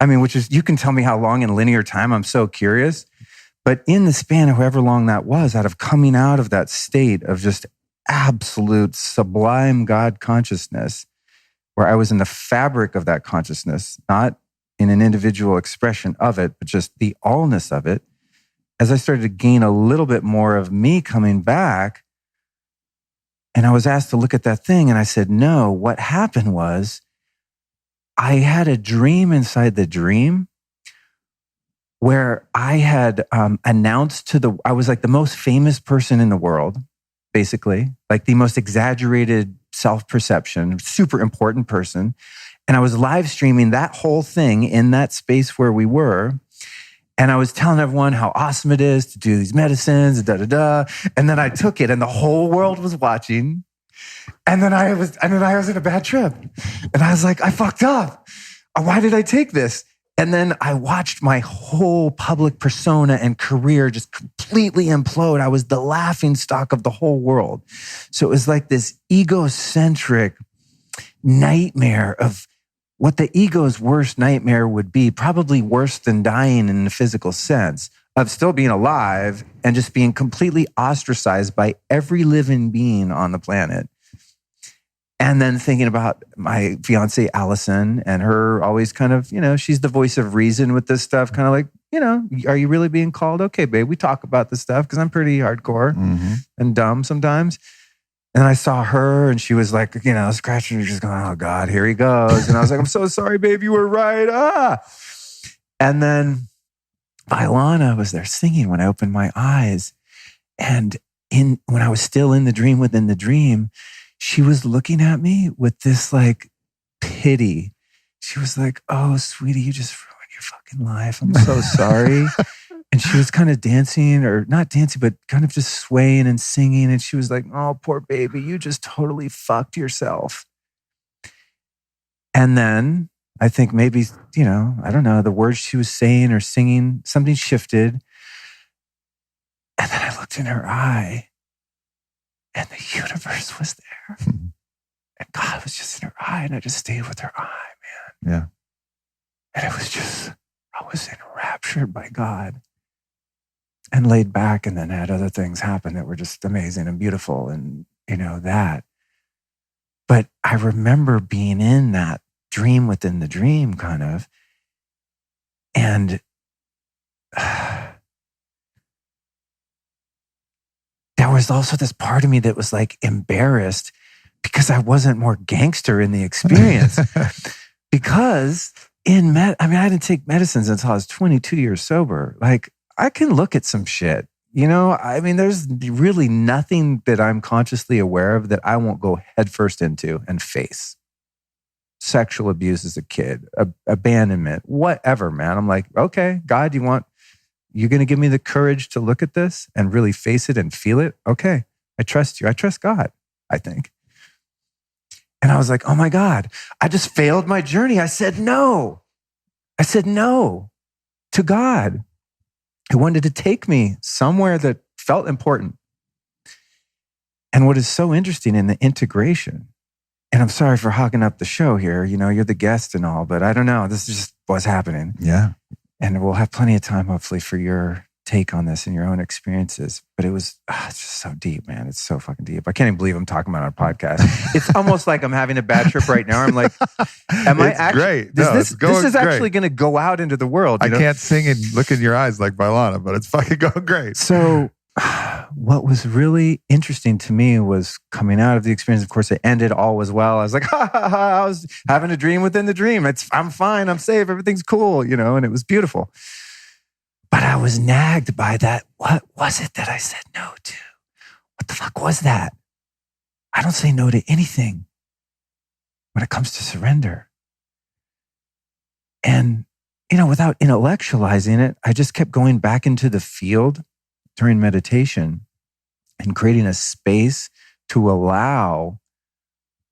A: I mean, which is, you can tell me how long in linear time, I'm so curious. But in the span of however long that was, out of coming out of that state of just absolute sublime God consciousness, where I was in the fabric of that consciousness, not in an individual expression of it, but just the allness of it, as I started to gain a little bit more of me coming back, and I was asked to look at that thing, and I said, no, what happened was I had a dream inside the dream where I had announced I was like the most famous person in the world, basically, like the most exaggerated self-perception, super important person. And I was live streaming that whole thing in that space where we were. And I was telling everyone how awesome it is to do these medicines, and And then I took it and the whole world was watching. And then I was in a bad trip. And I was like, I fucked up. Why did I take this? And then I watched my whole public persona and career just completely implode. I was the laughing stock of the whole world. So it was like this egocentric nightmare of what the ego's worst nightmare would be, probably worse than dying in the physical sense, of still being alive and just being completely ostracized by every living being on the planet. And then thinking about my fiance, Allison, and her always kind of, she's the voice of reason with this stuff, kind of like, are you really being called? Okay, babe, we talk about this stuff because I'm pretty hardcore and dumb sometimes. And I saw her and she was like, scratching, just going, oh God, here he goes. And I was like, I'm so sorry, babe, you were right. And then Vailana was there singing when I opened my eyes. And when I was still in the dream within the dream, she was looking at me with this like pity. She was like, oh, sweetie, you just ruined your fucking life. I'm so sorry. And she was kind of dancing, or not dancing, but kind of just swaying and singing. And she was like, oh, poor baby, you just totally fucked yourself. And then I think maybe, I don't know, the words she was saying or singing, something shifted. And then I looked in her eye and the universe was there. And God was just in her eye, and I just stayed with her eye, man.
B: Yeah.
A: And it was just, I was enraptured by God and laid back, and then had other things happen that were just amazing and beautiful and, that. But I remember being in that dream within the dream kind of, and there was also this part of me that was like embarrassed because I wasn't more gangster in the experience. Because I didn't take medicines until I was 22 years sober. Like, I can look at some shit, there's really nothing that I'm consciously aware of that I won't go headfirst into and face. Sexual abuse as a kid, abandonment, whatever, man. I'm like, okay, God, you want You're going to give me the courage to look at this and really face it and feel it? Okay, I trust you. I trust God, I think. And I was like, oh my God, I just failed my journey. I said no. I said no to God, who wanted to take me somewhere that felt important. And what is so interesting in the integration, and I'm sorry for hogging up the show here, you're the guest and all, but I don't know, this is just what's happening.
B: Yeah.
A: And we'll have plenty of time, hopefully, for your take on this and your own experiences. But it was it's just so deep, man. It's so fucking deep. I can't even believe I'm talking about it on a podcast. It's almost like I'm having a bad trip right now. I'm like, am I actually
B: great?
A: This is actually going to go out into the world.
B: I can't sing and look in your eyes like Bailana, but it's fucking going great.
A: So what was really interesting to me was coming out of the experience. Of course, it ended, all was well. I was like, ha, ha, ha, I was having a dream within the dream. I'm fine. I'm safe. Everything's cool, and it was beautiful. But I was nagged by that. What was it that I said no to? What the fuck was that? I don't say no to anything when it comes to surrender. And, without intellectualizing it, I just kept going back into the field during meditation and creating a space to allow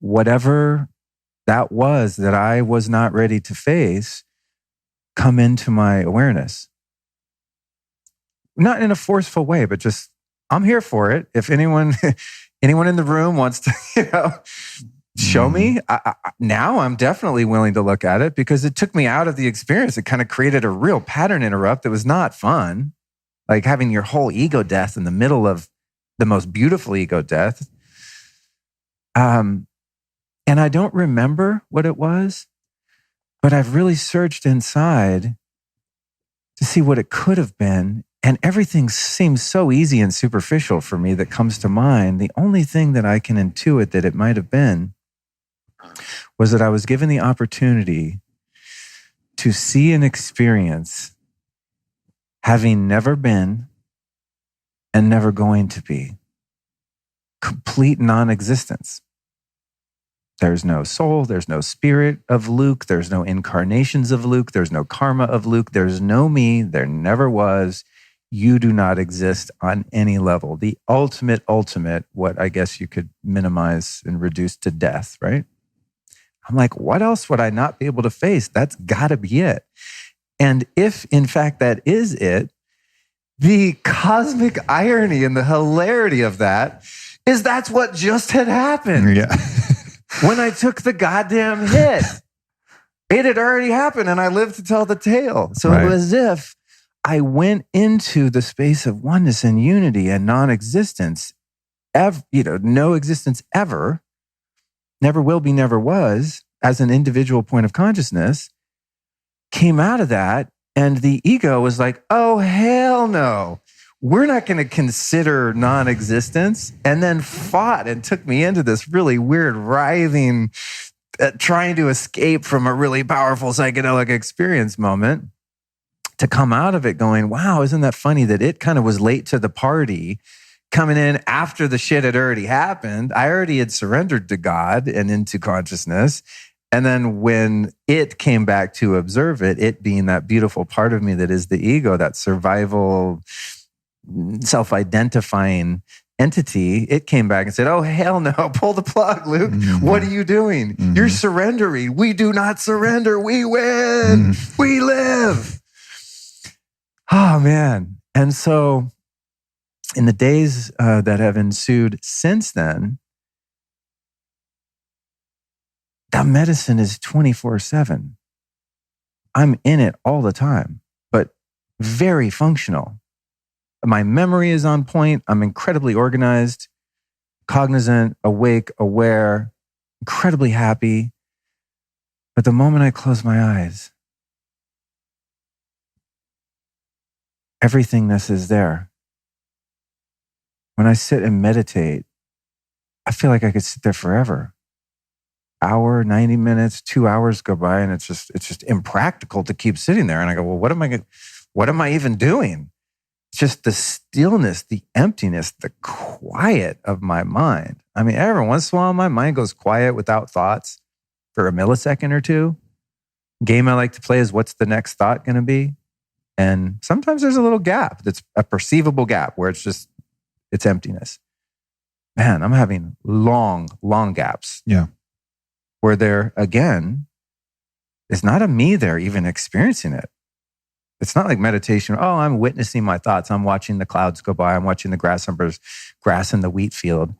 A: whatever that was that I was not ready to face come into my awareness. Not in a forceful way, but just, I'm here for it. If anyone in the room wants to, show me, now I'm definitely willing to look at it, because it took me out of the experience. It kind of created a real pattern interrupt that was not fun. Like having your whole ego death in the middle of the most beautiful ego death. And I don't remember what it was, but I've really searched inside to see what it could have been. And everything seems so easy and superficial for me that comes to mind. The only thing that I can intuit that it might have been was that I was given the opportunity to see and experience having never been and never going to be. Complete non-existence. There's no soul, there's no spirit of Luke, there's no incarnations of Luke, there's no karma of Luke, there's no me, there never was. You do not exist on any level. The ultimate, what I guess you could minimize and reduce to death, right? I'm like, what else would I not be able to face? That's gotta be it. And if, in fact, that is it, the cosmic irony and the hilarity of that is that's what just had happened.
B: Yeah.
A: When I took the goddamn hit. It had already happened and I lived to tell the tale. So It was as if I went into the space of oneness and unity and non-existence, no existence ever, never will be, never was, as an individual point of consciousness, came out of that, and the ego was like, oh, hell no. We're not going to consider non-existence, and then fought and took me into this really weird, writhing, trying to escape from a really powerful psychedelic experience moment, to come out of it going, wow, isn't that funny that it kind of was late to the party, coming in after the shit had already happened. I already had surrendered to God and into consciousness. And then when it came back to observe it, it being that beautiful part of me that is the ego, that survival, self-identifying entity, it came back and said, oh, hell no, pull the plug, Luke. Mm-hmm. What are you doing? Mm-hmm. You're surrendering. We do not surrender. We win. Mm-hmm. We live. Oh, man. And so in the days that have ensued since then, that medicine is 24/7. I'm in it all the time, but very functional. My memory is on point. I'm incredibly organized, cognizant, awake, aware, incredibly happy. But the moment I close my eyes, everythingness is there. When I sit and meditate, I feel like I could sit there forever. Hour, 90 minutes, 2 hours go by, and it's just impractical to keep sitting there. And I go, well, what am I even doing? It's just the stillness, the emptiness, the quiet of my mind. I mean, every once in a while, my mind goes quiet without thoughts for a millisecond or two. Game I like to play is, what's the next thought going to be? And sometimes there's a little gap that's a perceivable gap where it's emptiness. Man, I'm having long gaps.
B: Yeah.
A: Where there, again, it's not a me there even experiencing it. It's not like meditation. Oh, I'm witnessing my thoughts. I'm watching the clouds go by. I'm watching the grasshoppers grass in the wheat field.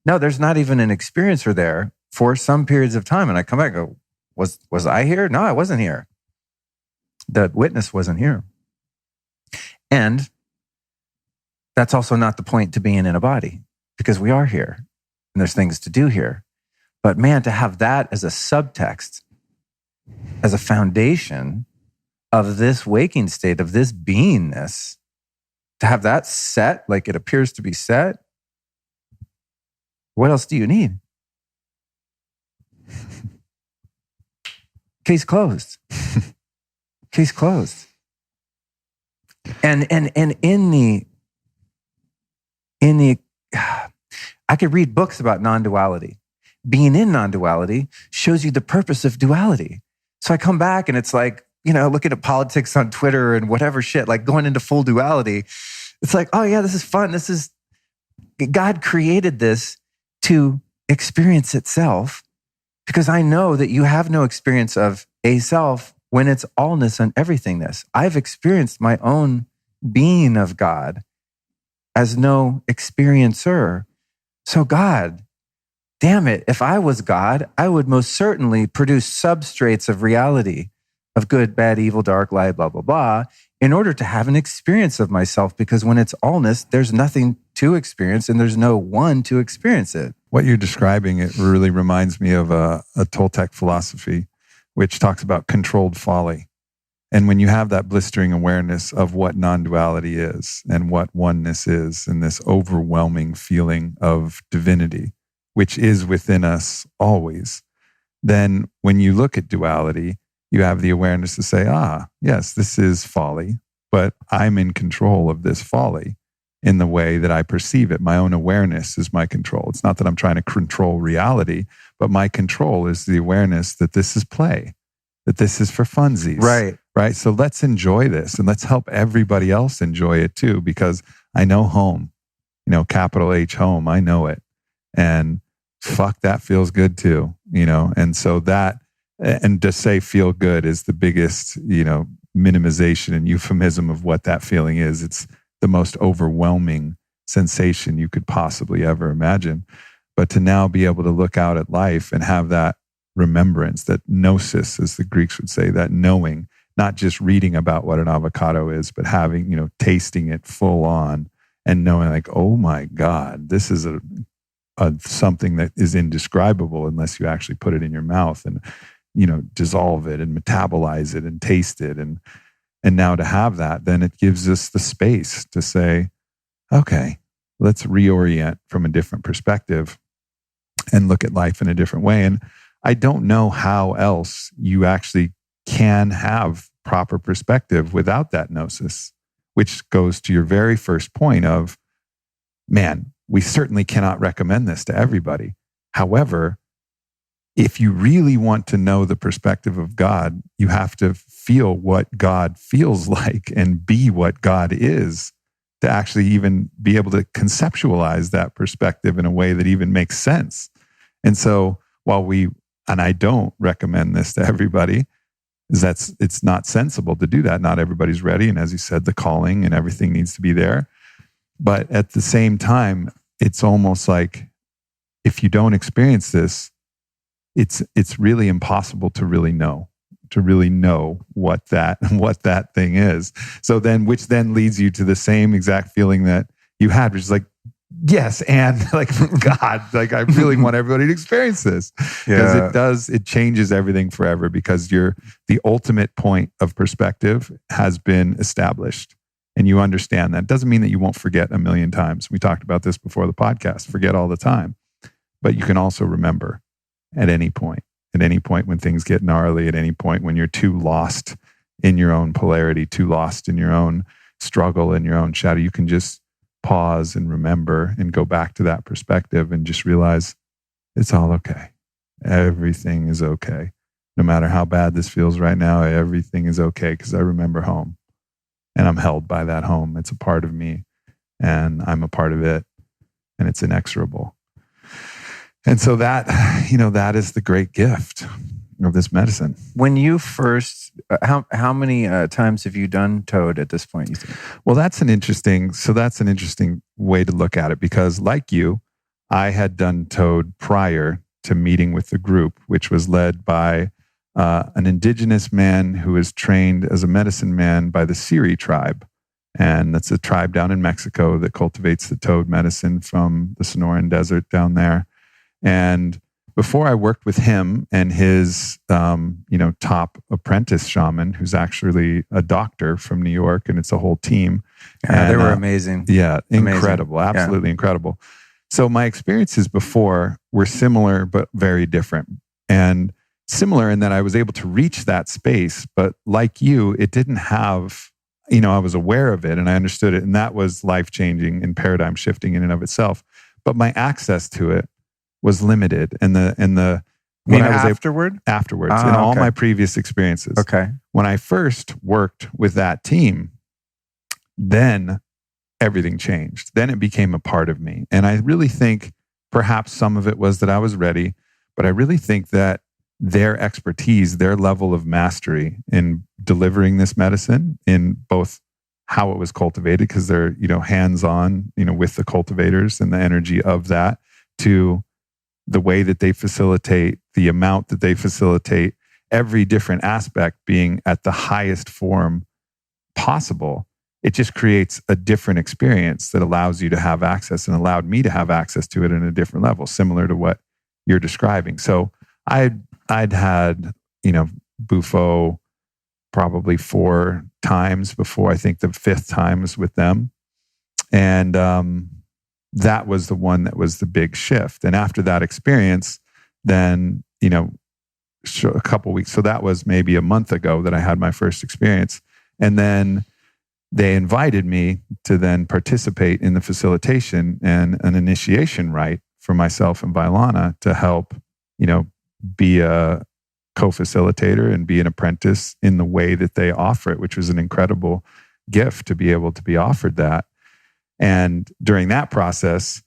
A: No, there's not even an experiencer there for some periods of time. And I come back and go, was I here? No, I wasn't here. The witness wasn't here. And that's also not the point to being in a body, because we are here and there's things to do here. But man, to have that as a subtext, as a foundation of this waking state, of this beingness, to have that set like it appears to be set, what else do you need? Case closed. Case closed. And in the I could read books about non-duality. Being in non-duality shows you the purpose of duality. So I come back and it's like, looking at politics on Twitter and whatever shit, like going into full duality. It's like, oh yeah, this is fun. God created this to experience itself, because I know that you have no experience of a self when it's allness and everythingness. I've experienced my own being of God as no experiencer. So God, damn it, if I was God, I would most certainly produce substrates of reality, of good, bad, evil, dark, light, blah, blah, blah, in order to have an experience of myself. Because when it's allness, there's nothing to experience and there's no one to experience it.
B: What you're describing, it really reminds me of a Toltec philosophy, which talks about controlled folly. And when you have that blistering awareness of what non-duality is and what oneness is, and this overwhelming feeling of divinity, which is within us always, then when you look at duality, you have the awareness to say, yes, this is folly, but I'm in control of this folly in the way that I perceive it. My own awareness is my control. It's not that I'm trying to control reality, but my control is the awareness that this is play, that this is for funsies. Right. So let's enjoy this and let's help everybody else enjoy it too, because I know home, capital H home, I know it. And fuck, that feels good too, and so that, and to say feel good is the biggest, minimization and euphemism of what that feeling is. It's the most overwhelming sensation you could possibly ever imagine. But to now be able to look out at life and have that remembrance, that gnosis, as the Greeks would say, that knowing, not just reading about what an avocado is, but having, tasting it full on and knowing like, oh my God, this is a something that is indescribable unless you actually put it in your mouth and, dissolve it and metabolize it and taste it. And now to have that, then it gives us the space to say, okay, let's reorient from a different perspective and look at life in a different way. And I don't know how else you actually can have proper perspective without that gnosis, which goes to your very first point of, man, we certainly cannot recommend this to everybody. However, if you really want to know the perspective of God, you have to feel what God feels like and be what God is to actually even be able to conceptualize that perspective in a way that even makes sense. And so and I don't recommend this to everybody, is it's not sensible to do that. Not everybody's ready. And as you said, the calling and everything needs to be there. But at the same time, it's almost like if you don't experience this, it's really impossible to really know what that thing is. So then, which then leads you to the same exact feeling that you had, which is like, yes, and like, God, like I really want everybody to experience this, because it changes everything forever, because the ultimate point of perspective has been established. And you understand that. It doesn't mean that you won't forget a million times. We talked about this before the podcast, forget all the time. But you can also remember at any point when things get gnarly, at any point when you're too lost in your own polarity, too lost in your own struggle, in your own shadow, you can just pause and remember and go back to that perspective and just realize it's all okay. Everything is okay. No matter how bad this feels right now, everything is okay because I remember home. and I'm held by that home. It's a part of me, and I'm a part of it, and it's inexorable. And so that, that is the great gift of this medicine.
A: When you first, how many times have you done Toad at this point, you think?
B: Well, that's an interesting way to look at it, because like you, I had done Toad prior to meeting with the group, which was led by an indigenous man who was trained as a medicine man by the Seri tribe. And that's a tribe down in Mexico that cultivates the Toad medicine from the Sonoran Desert down there. And before I worked with him and his, top apprentice shaman, who's actually a doctor from New York, and it's a whole team.
A: Yeah,
B: and,
A: they were amazing.
B: Yeah, incredible.
A: Amazing.
B: Absolutely incredible. So my experiences before were similar, but very different. And similar in that I was able to reach that space, but like you, it didn't have, I was aware of it and I understood it. And that was life-changing and paradigm shifting in and of itself. But my access to it was limited. And
A: when I was afterwards
B: in all my previous experiences.
A: Okay.
B: When I first worked with that team, then everything changed. Then it became a part of me. And I really think perhaps some of it was that I was ready, but I really think that their expertise, their level of mastery in delivering this medicine, in both how it was cultivated, because they're, hands-on, with the cultivators and the energy of that, to the way that they facilitate, the amount that they facilitate, every different aspect being at the highest form possible. It just creates a different experience that allows you to have access, and allowed me to have access to it in a different level, similar to what you're describing. So I'd had, Bufo probably 4 times before. I think the 5th time was with them. And that was the one that was the big shift. And after that experience, then, a couple weeks. So that was maybe a month ago that I had my first experience. And then they invited me to then participate in the facilitation and an initiation rite for myself and Vailana to help, be a co-facilitator and be an apprentice in the way that they offer it, which was an incredible gift to be able to be offered that. And during that process,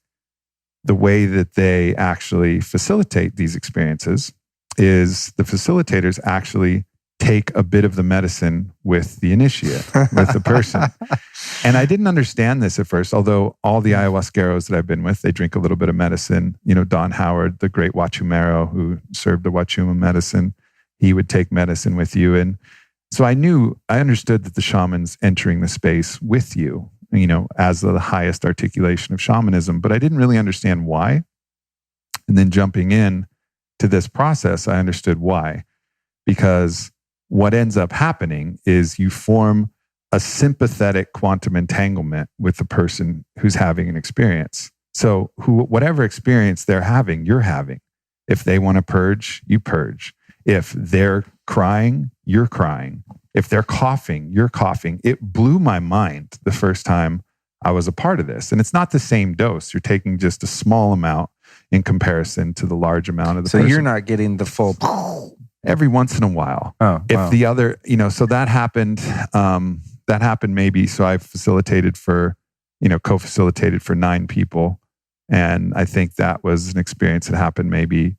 B: the way that they actually facilitate these experiences is the facilitators actually take a bit of the medicine with the initiate, with the person. And I didn't understand this at first, although all the ayahuasqueros that I've been with, they drink a little bit of medicine. Don Howard, the great Huachumero who served the Huachuma medicine, he would take medicine with you. And so I understood that the shaman's entering the space with you, as the highest articulation of shamanism, but I didn't really understand why. And then jumping in to this process, I understood why. Because what ends up happening is you form a sympathetic quantum entanglement with the person who's having an experience. So whatever experience they're having, you're having. If they want to purge, you purge. If they're crying, you're crying. If they're coughing, you're coughing. It blew my mind the first time I was a part of this. And it's not the same dose. You're taking just a small amount in comparison to the large amount of the person.
A: So you're not getting the full...
B: Every once in a while. If the other, so that happened maybe, so I facilitated for, co-facilitated for 9 people. And I think that was an experience that happened maybe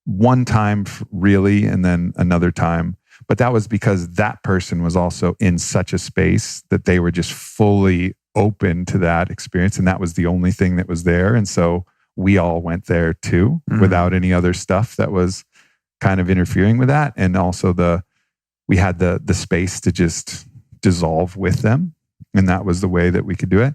B: one time really, and then another time. But that was because that person was also in such a space that they were just fully open to that experience. And that was the only thing that was there. And so we all went there too, without any other stuff that was kind of interfering with that. And also we had the space to just dissolve with them. And that was the way that we could do it.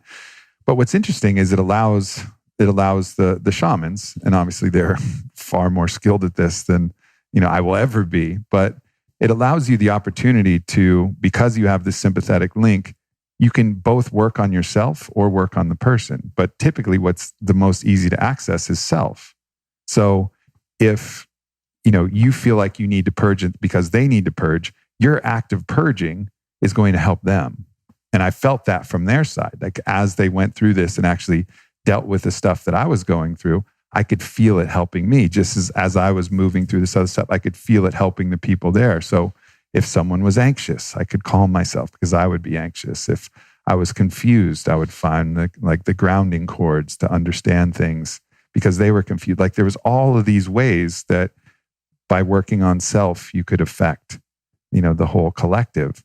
B: But what's interesting is it allows the shamans, and obviously they're far more skilled at this than, I will ever be, but it allows you the opportunity to, because you have this sympathetic link, you can both work on yourself or work on the person. But typically what's the most easy to access is self. So if you feel like you need to purge it because they need to purge, your act of purging is going to help them. And I felt that from their side. Like as they went through this and actually dealt with the stuff that I was going through, I could feel it helping me. Just as I was moving through this other stuff, I could feel it helping the people there. So If someone was anxious, I could calm myself because I would be anxious. If I was confused, I would find the grounding chords to understand things because they were confused. Like there was all of these ways that by working on self, you could affect, the whole collective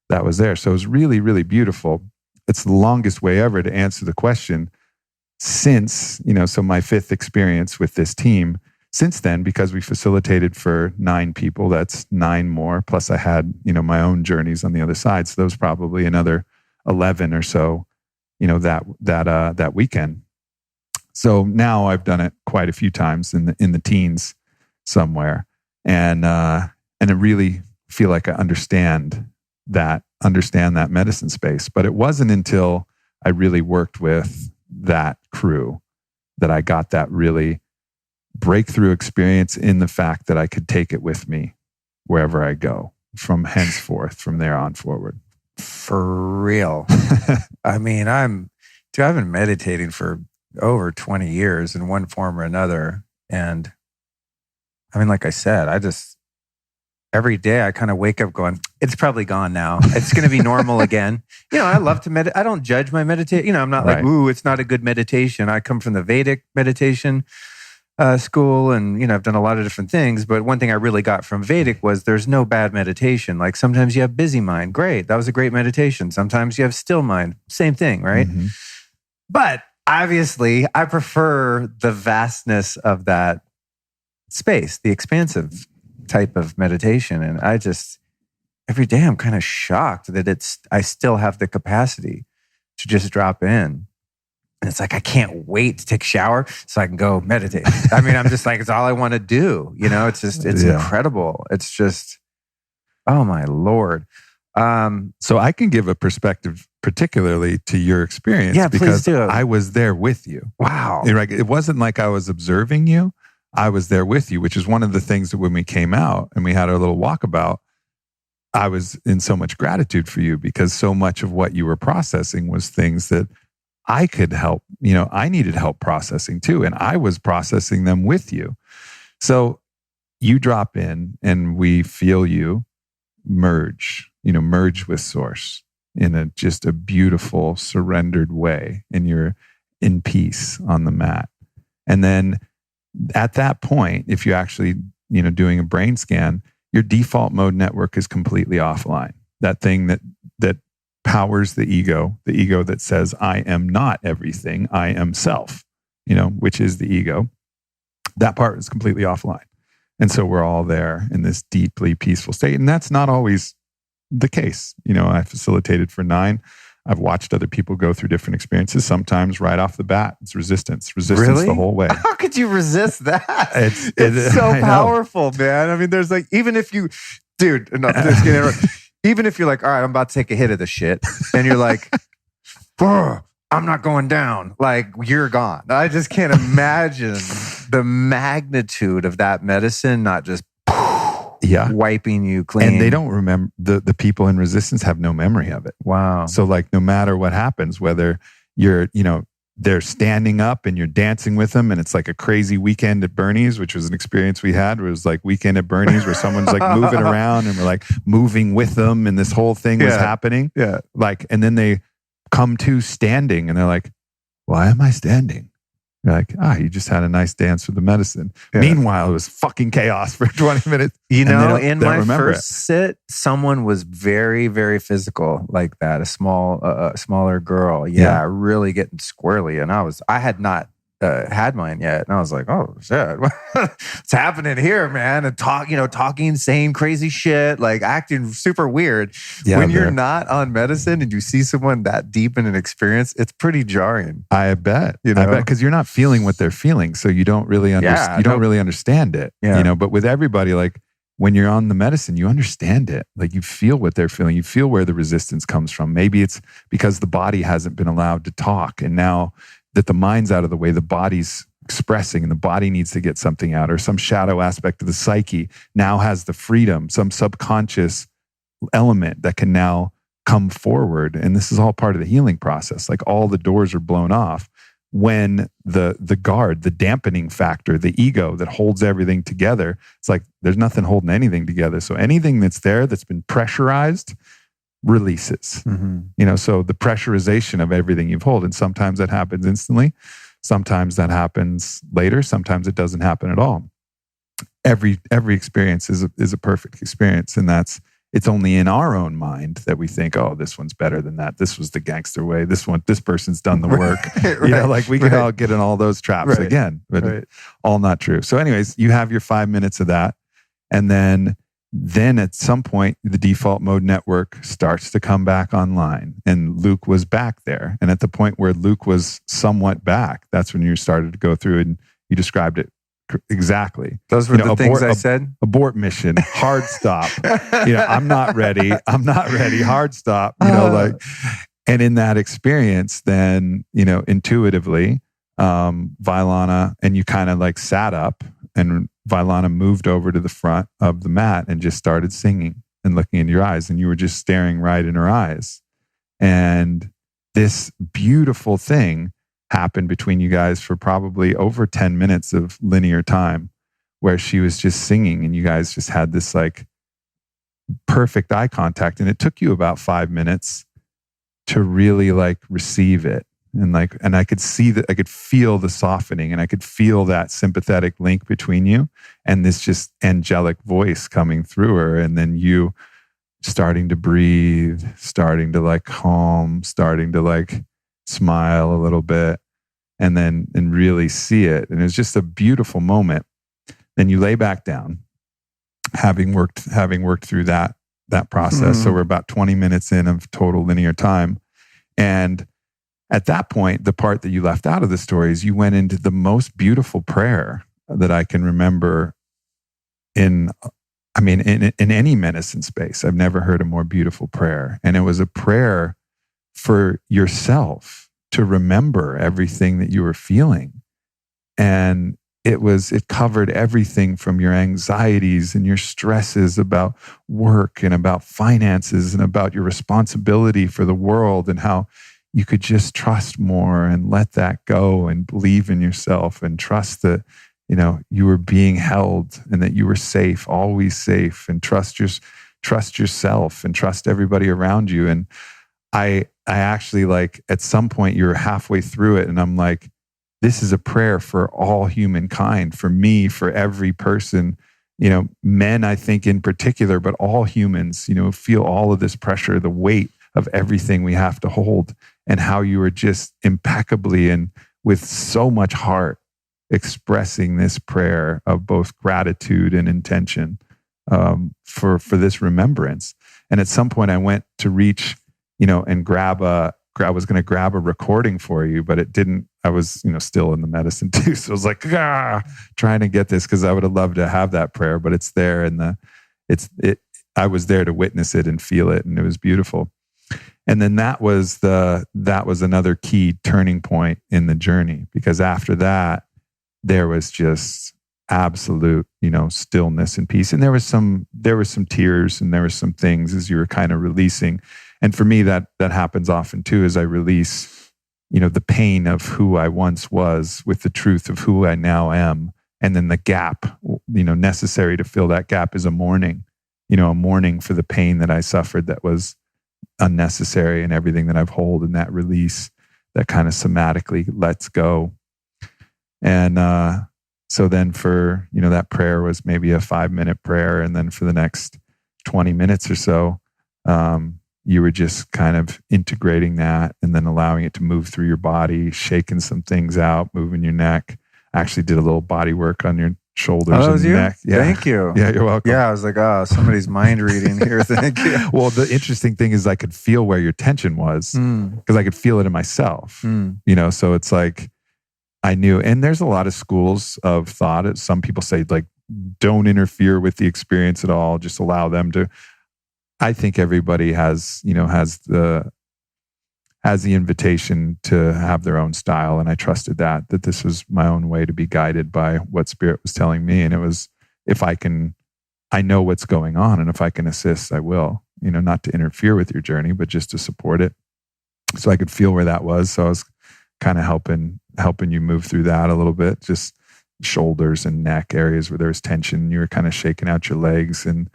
B: that was there. So it was really, really beautiful. It's the longest way ever to answer the question since, so my 5th experience with this team. Since then, because we facilitated for 9 people, that's 9 more. Plus I had, my own journeys on the other side. So there was probably another 11 or so, that weekend. So now I've done it quite a few times in the teens somewhere. And I really feel like I understand that medicine space. But it wasn't until I really worked with that crew that I got that really breakthrough experience in the fact that I could take it with me wherever I go from there on forward.
A: For real. I mean, I've been meditating for over 20 years in one form or another. And I mean, like I said, every day I kind of wake up going, it's probably gone now. It's going to be normal again. I love to meditate. I don't judge my meditation. I'm not like, ooh, it's not a good meditation. I come from the Vedic meditation school, and I've done a lot of different things. But one thing I really got from Vedic was there's no bad meditation. Like sometimes you have busy mind, great, that was a great meditation. Sometimes you have still mind, same thing, right? Mm-hmm. But obviously, I prefer the vastness of that space, the expansive type of meditation, and every day I'm kind of shocked that I still have the capacity to just drop in. And it's like, I can't wait to take a shower so I can go meditate. I mean, I'm just like, it's all I want to do. It's incredible. It's just, oh my Lord.
B: So I can give a perspective particularly to your experience because I was there with you.
A: Wow.
B: It wasn't like I was observing you. I was there with you, which is one of the things that when we came out and we had our little walkabout, I was in so much gratitude for you because so much of what you were processing was things that I could help, I needed help processing too. And I was processing them with you. So you drop in and we feel you merge with source in just a beautiful surrendered way. And you're in peace on the mat. And then at that point, if you actually, doing a brain scan, your default mode network is completely offline. That thing that powers the ego that says, I am not everything, I am self, which is the ego. That part is completely offline. And so we're all there in this deeply peaceful state. And that's not always the case. I facilitated for 9. I've watched other people go through different experiences. Sometimes right off the bat, it's resistance really? The whole way.
A: How could you resist that? It's so powerful, man. I mean, there's like, even if you, dude, no, just kidding. Even if you're like, all right, I'm about to take a hit of the shit. And you're like, I'm not going down. Like, you're gone. I just can't imagine the magnitude of that medicine, not just wiping you clean.
B: And they don't remember, the people in resistance have no memory of it.
A: Wow.
B: So like, no matter what happens, whether you're, they're standing up and you're dancing with them and it's like a crazy weekend at Bernie's, which was an experience we had where it was like weekend at Bernie's where someone's like moving around and we're like moving with them and this whole thing was happening.
A: Yeah.
B: Like, and then they come to standing and they're like, why am I standing? You're like, you just had a nice dance with the medicine. Yeah. Meanwhile, it was fucking chaos for 20 minutes.
A: In my first sit, someone was very, very physical like that. A smaller girl. Yeah, really getting squirrely. And I had not had mine yet. And I was like, oh shit, what's happening here, man? And talking, saying crazy shit, like acting super weird. Yeah, when you're not on medicine and you see someone that deep in an experience, it's pretty jarring.
B: I bet. I bet because you're not feeling what they're feeling, so you don't really really understand it. Yeah. But with everybody, like when you're on the medicine, you understand it. Like you feel what they're feeling. You feel where the resistance comes from. Maybe it's because the body hasn't been allowed to talk, and now that the mind's out of the way, the body's expressing and the body needs to get something out, or some shadow aspect of the psyche now has the freedom, some subconscious element that can now come forward. And this is all part of the healing process. Like all the doors are blown off, when the guard, the dampening factor, the ego that holds everything together, it's like there's nothing holding anything together. So anything that's there that's been pressurized releases. So the pressurization of everything you've held, and sometimes that happens instantly, sometimes that happens later, sometimes it doesn't happen at all. Every experience is a perfect experience, and it's only in our own mind that we think, oh, this one's better than that. This was the gangster way. This person's done the work. Like we could all get in all those traps again, but all not true. So anyways, you have your 5 minutes of that. And then at some point, the default mode network starts to come back online, and Luke was back there. And at the point where Luke was somewhat back, that's when you started to go through and you described it exactly.
A: Those were the things I said.
B: Abort mission, hard stop. I'm not ready. Hard stop. And in that experience, then, intuitively, Vailana, and you kind of like sat up, and Vailana moved over to the front of the mat and just started singing and looking into your eyes, and you were just staring right in her eyes. And this beautiful thing happened between you guys for probably over 10 minutes of linear time, where she was just singing and you guys just had this like perfect eye contact. And it took you about 5 minutes to really like receive it. And I could see that, I could feel the softening, and I could feel that sympathetic link between you and this just angelic voice coming through her. And then you starting to breathe, starting to like calm, starting to like smile a little bit, and really see it. And it was just a beautiful moment. Then you lay back down, having worked through that process. So we're about 20 minutes in of total linear time. And at that point, the part that you left out of the story is you went into the most beautiful prayer that I can remember in any medicine space. I've never heard a more beautiful prayer. And it was a prayer for yourself to remember everything that you were feeling. And it covered everything from your anxieties and your stresses about work and about finances and about your responsibility for the world, and how you could just trust more and let that go and believe in yourself and trust that, you were being held and that you were safe, always safe, and trust yourself and trust everybody around you. And I actually, like, at some point you were halfway through it, and I'm like, this is a prayer for all humankind, for me, for every person, men, I think in particular, but all humans, feel all of this pressure, the weight of everything we have to hold, and how you were just impeccably and with so much heart expressing this prayer of both gratitude and intention for this remembrance. And at some point I went to reach, and I was going to grab a recording for you, but it didn't. I was, still in the medicine too. So I was like, trying to get this, because I would have loved to have that prayer, but it's there, and I was there to witness it and feel it, and it was beautiful. And then that was another key turning point in the journey, because after that, there was just absolute, stillness and peace. And there was some tears, and there were some things as you were kind of releasing. And for me, that happens often too, as I release, the pain of who I once was with the truth of who I now am. And then the gap, necessary to fill that gap is a mourning, a mourning for the pain that I suffered that was unnecessary, and everything that I've held, and that release that kind of somatically lets go. And so then for, that prayer was maybe a 5-minute prayer. And then for the next 20 minutes or so, you were just kind of integrating that, and then allowing it to move through your body, shaking some things out, moving your neck. I actually did a little body work on your shoulders and neck. Yeah.
A: Thank you.
B: Yeah, you're welcome.
A: Yeah, I was like, somebody's mind reading here. Thank you.
B: Well, the interesting thing is I could feel where your tension was, because I could feel it in myself. So it's like I knew. And there's a lot of schools of thought. Some people say, like, don't interfere with the experience at all. Just allow them to. I think everybody has the invitation to have their own style. And I trusted that this was my own way to be guided by what Spirit was telling me. And it was, I know what's going on, and if I can assist, I will, not to interfere with your journey, but just to support it. So I could feel where that was. So I was kind of helping, helping you move through that a little bit, just shoulders and neck areas where there was tension. You were kind of shaking out your legs and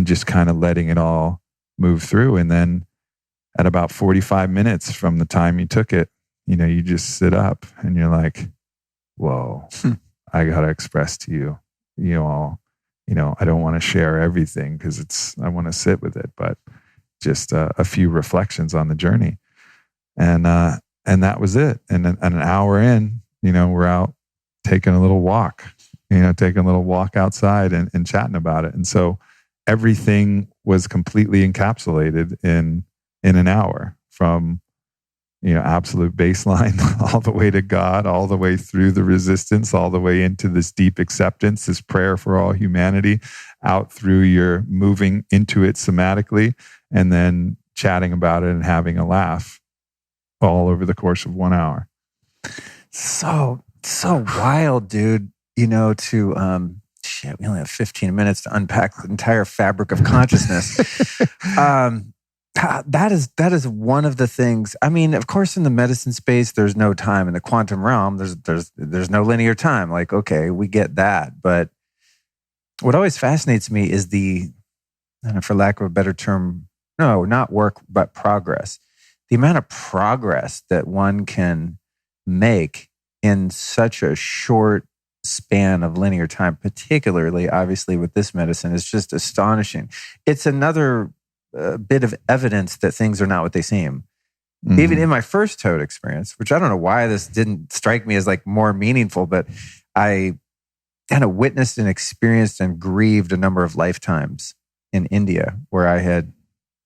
B: just kind of letting it all move through. And then at about 45 minutes from the time you took it, you just sit up and you're like, whoa, I got to express to you all, I don't want to share everything because I want to sit with it, but just a few reflections on the journey. And that was it. And an hour in, we're out taking a little walk, outside and chatting about it. And so everything was completely encapsulated in an hour, from absolute baseline all the way to God, all the way through the resistance, all the way into this deep acceptance, this prayer for all humanity, out through your moving into it somatically, and then chatting about it and having a laugh, all over the course of 1 hour.
A: So wild, dude. We only have 15 minutes to unpack the entire fabric of consciousness. That is one of the things. I mean, of course, in the medicine space, there's no time. In the quantum realm, there's no linear time. Like, okay, we get that. But what always fascinates me is for lack of a better term, no, not work, but progress. The amount of progress that one can make in such a short span of linear time, particularly, obviously, with this medicine, is just astonishing. It's another bit of evidence that things are not what they seem. Mm-hmm. Even in my first Toad experience, which I don't know why this didn't strike me as like more meaningful, but I kind of witnessed and experienced and grieved a number of lifetimes in India where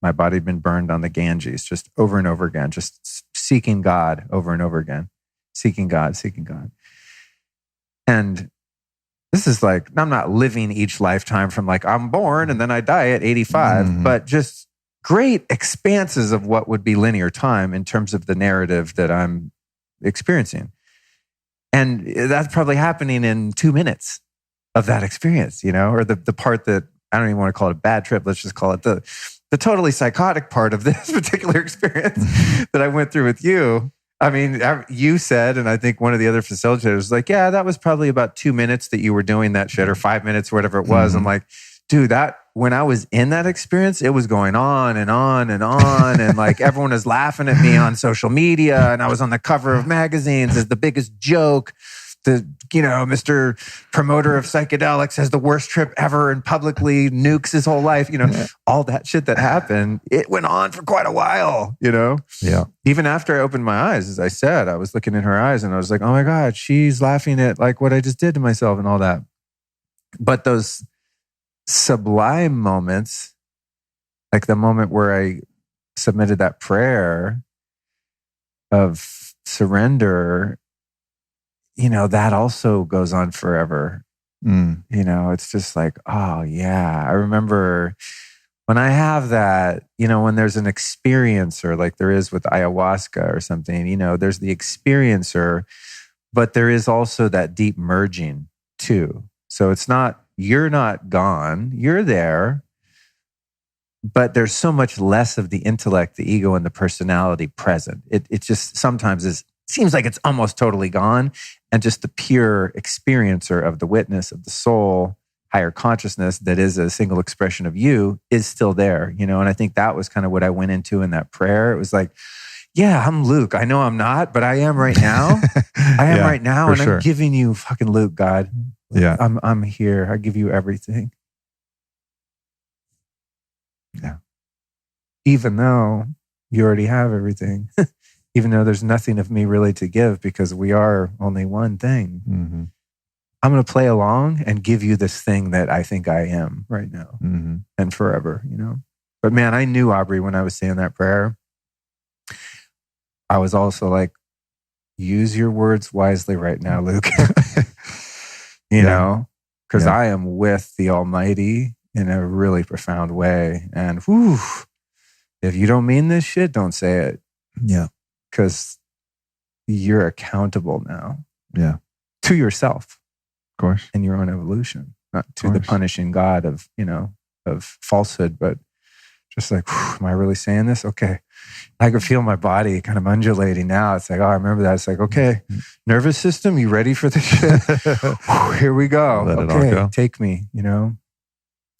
A: my body had been burned on the Ganges just over and over again, just seeking God over and over again, seeking God. And this is like, I'm not living each lifetime from like, I'm born and then I die at 85, but just great expanses of what would be linear time in terms of the narrative that I'm experiencing. And that's probably happening in 2 minutes of that experience, or the part that, I don't even want to call it a bad trip. Let's just call it the totally psychotic part of this particular experience that I went through with you. I mean, you said, and I think one of the other facilitators was like, yeah, that was probably about 2 minutes that you were doing that shit, or 5 minutes, whatever it was. I'm like, dude, when I was in that experience, it was going on and on and on. And like everyone was laughing at me on social media. And I was on the cover of magazines as the biggest joke. Mr. Promoter of psychedelics has the worst trip ever and publicly nukes his whole life. All that shit that happened, it went on for quite a while,
B: Yeah.
A: Even after I opened my eyes, as I said, I was looking in her eyes and I was like, oh my God, she's laughing at like what I just did to myself and all that. But those sublime moments, like the moment where I submitted that prayer of surrender, that also goes on forever. It's just like, oh yeah. I remember when I have that, when there's an experiencer, like there is with ayahuasca or something, there's the experiencer, but there is also that deep merging too. So it's not, you're not gone, you're there, but there's so much less of the intellect, the ego, and the personality present. It just sometimes seems like it's almost totally gone. And just the pure experiencer of the witness of the soul, higher consciousness that is a single expression of you is still there, And I think that was kind of what I went into in that prayer. It was like, yeah, I'm Luke. I know I'm not, but I am right now. I am right now. And sure. I'm giving you fucking Luke, God.
B: Yeah.
A: I'm here. I give you everything.
B: Yeah.
A: Even though you already have everything. Even though there's nothing of me really to give because we are only one thing.
B: Mm-hmm.
A: I'm going to play along and give you this thing that I think I am right now and forever, But man, I knew, Aubrey, when I was saying that prayer, I was also like, use your words wisely right now, Luke. Because I am with the Almighty in a really profound way. And if you don't mean this shit, don't say it.
B: Yeah.
A: Because you're accountable now.
B: Yeah.
A: To yourself.
B: Of course.
A: In your own evolution. Not to the punishing God of falsehood, but Just like, am I really saying this? Okay. I can feel my body kind of undulating now. It's like, oh, I remember that. It's like, okay, nervous system, you ready for this shit? Here we go.
B: Let it all
A: Okay,
B: go.
A: take me,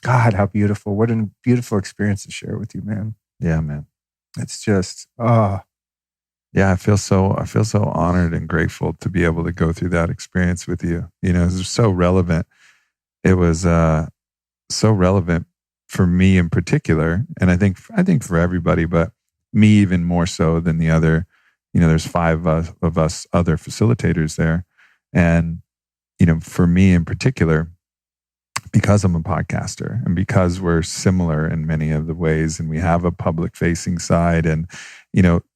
A: God, how beautiful. What a beautiful experience to share with you, man.
B: Yeah, man.
A: It's just,
B: Yeah, I feel so honored and grateful to be able to go through that experience with you. It was so relevant. It was so relevant for me in particular, and I think for everybody, but me even more so than the other. There's 5 of us other facilitators there, and for me in particular, because I'm a podcaster and because we're similar in many of the ways, and we have a public facing side, and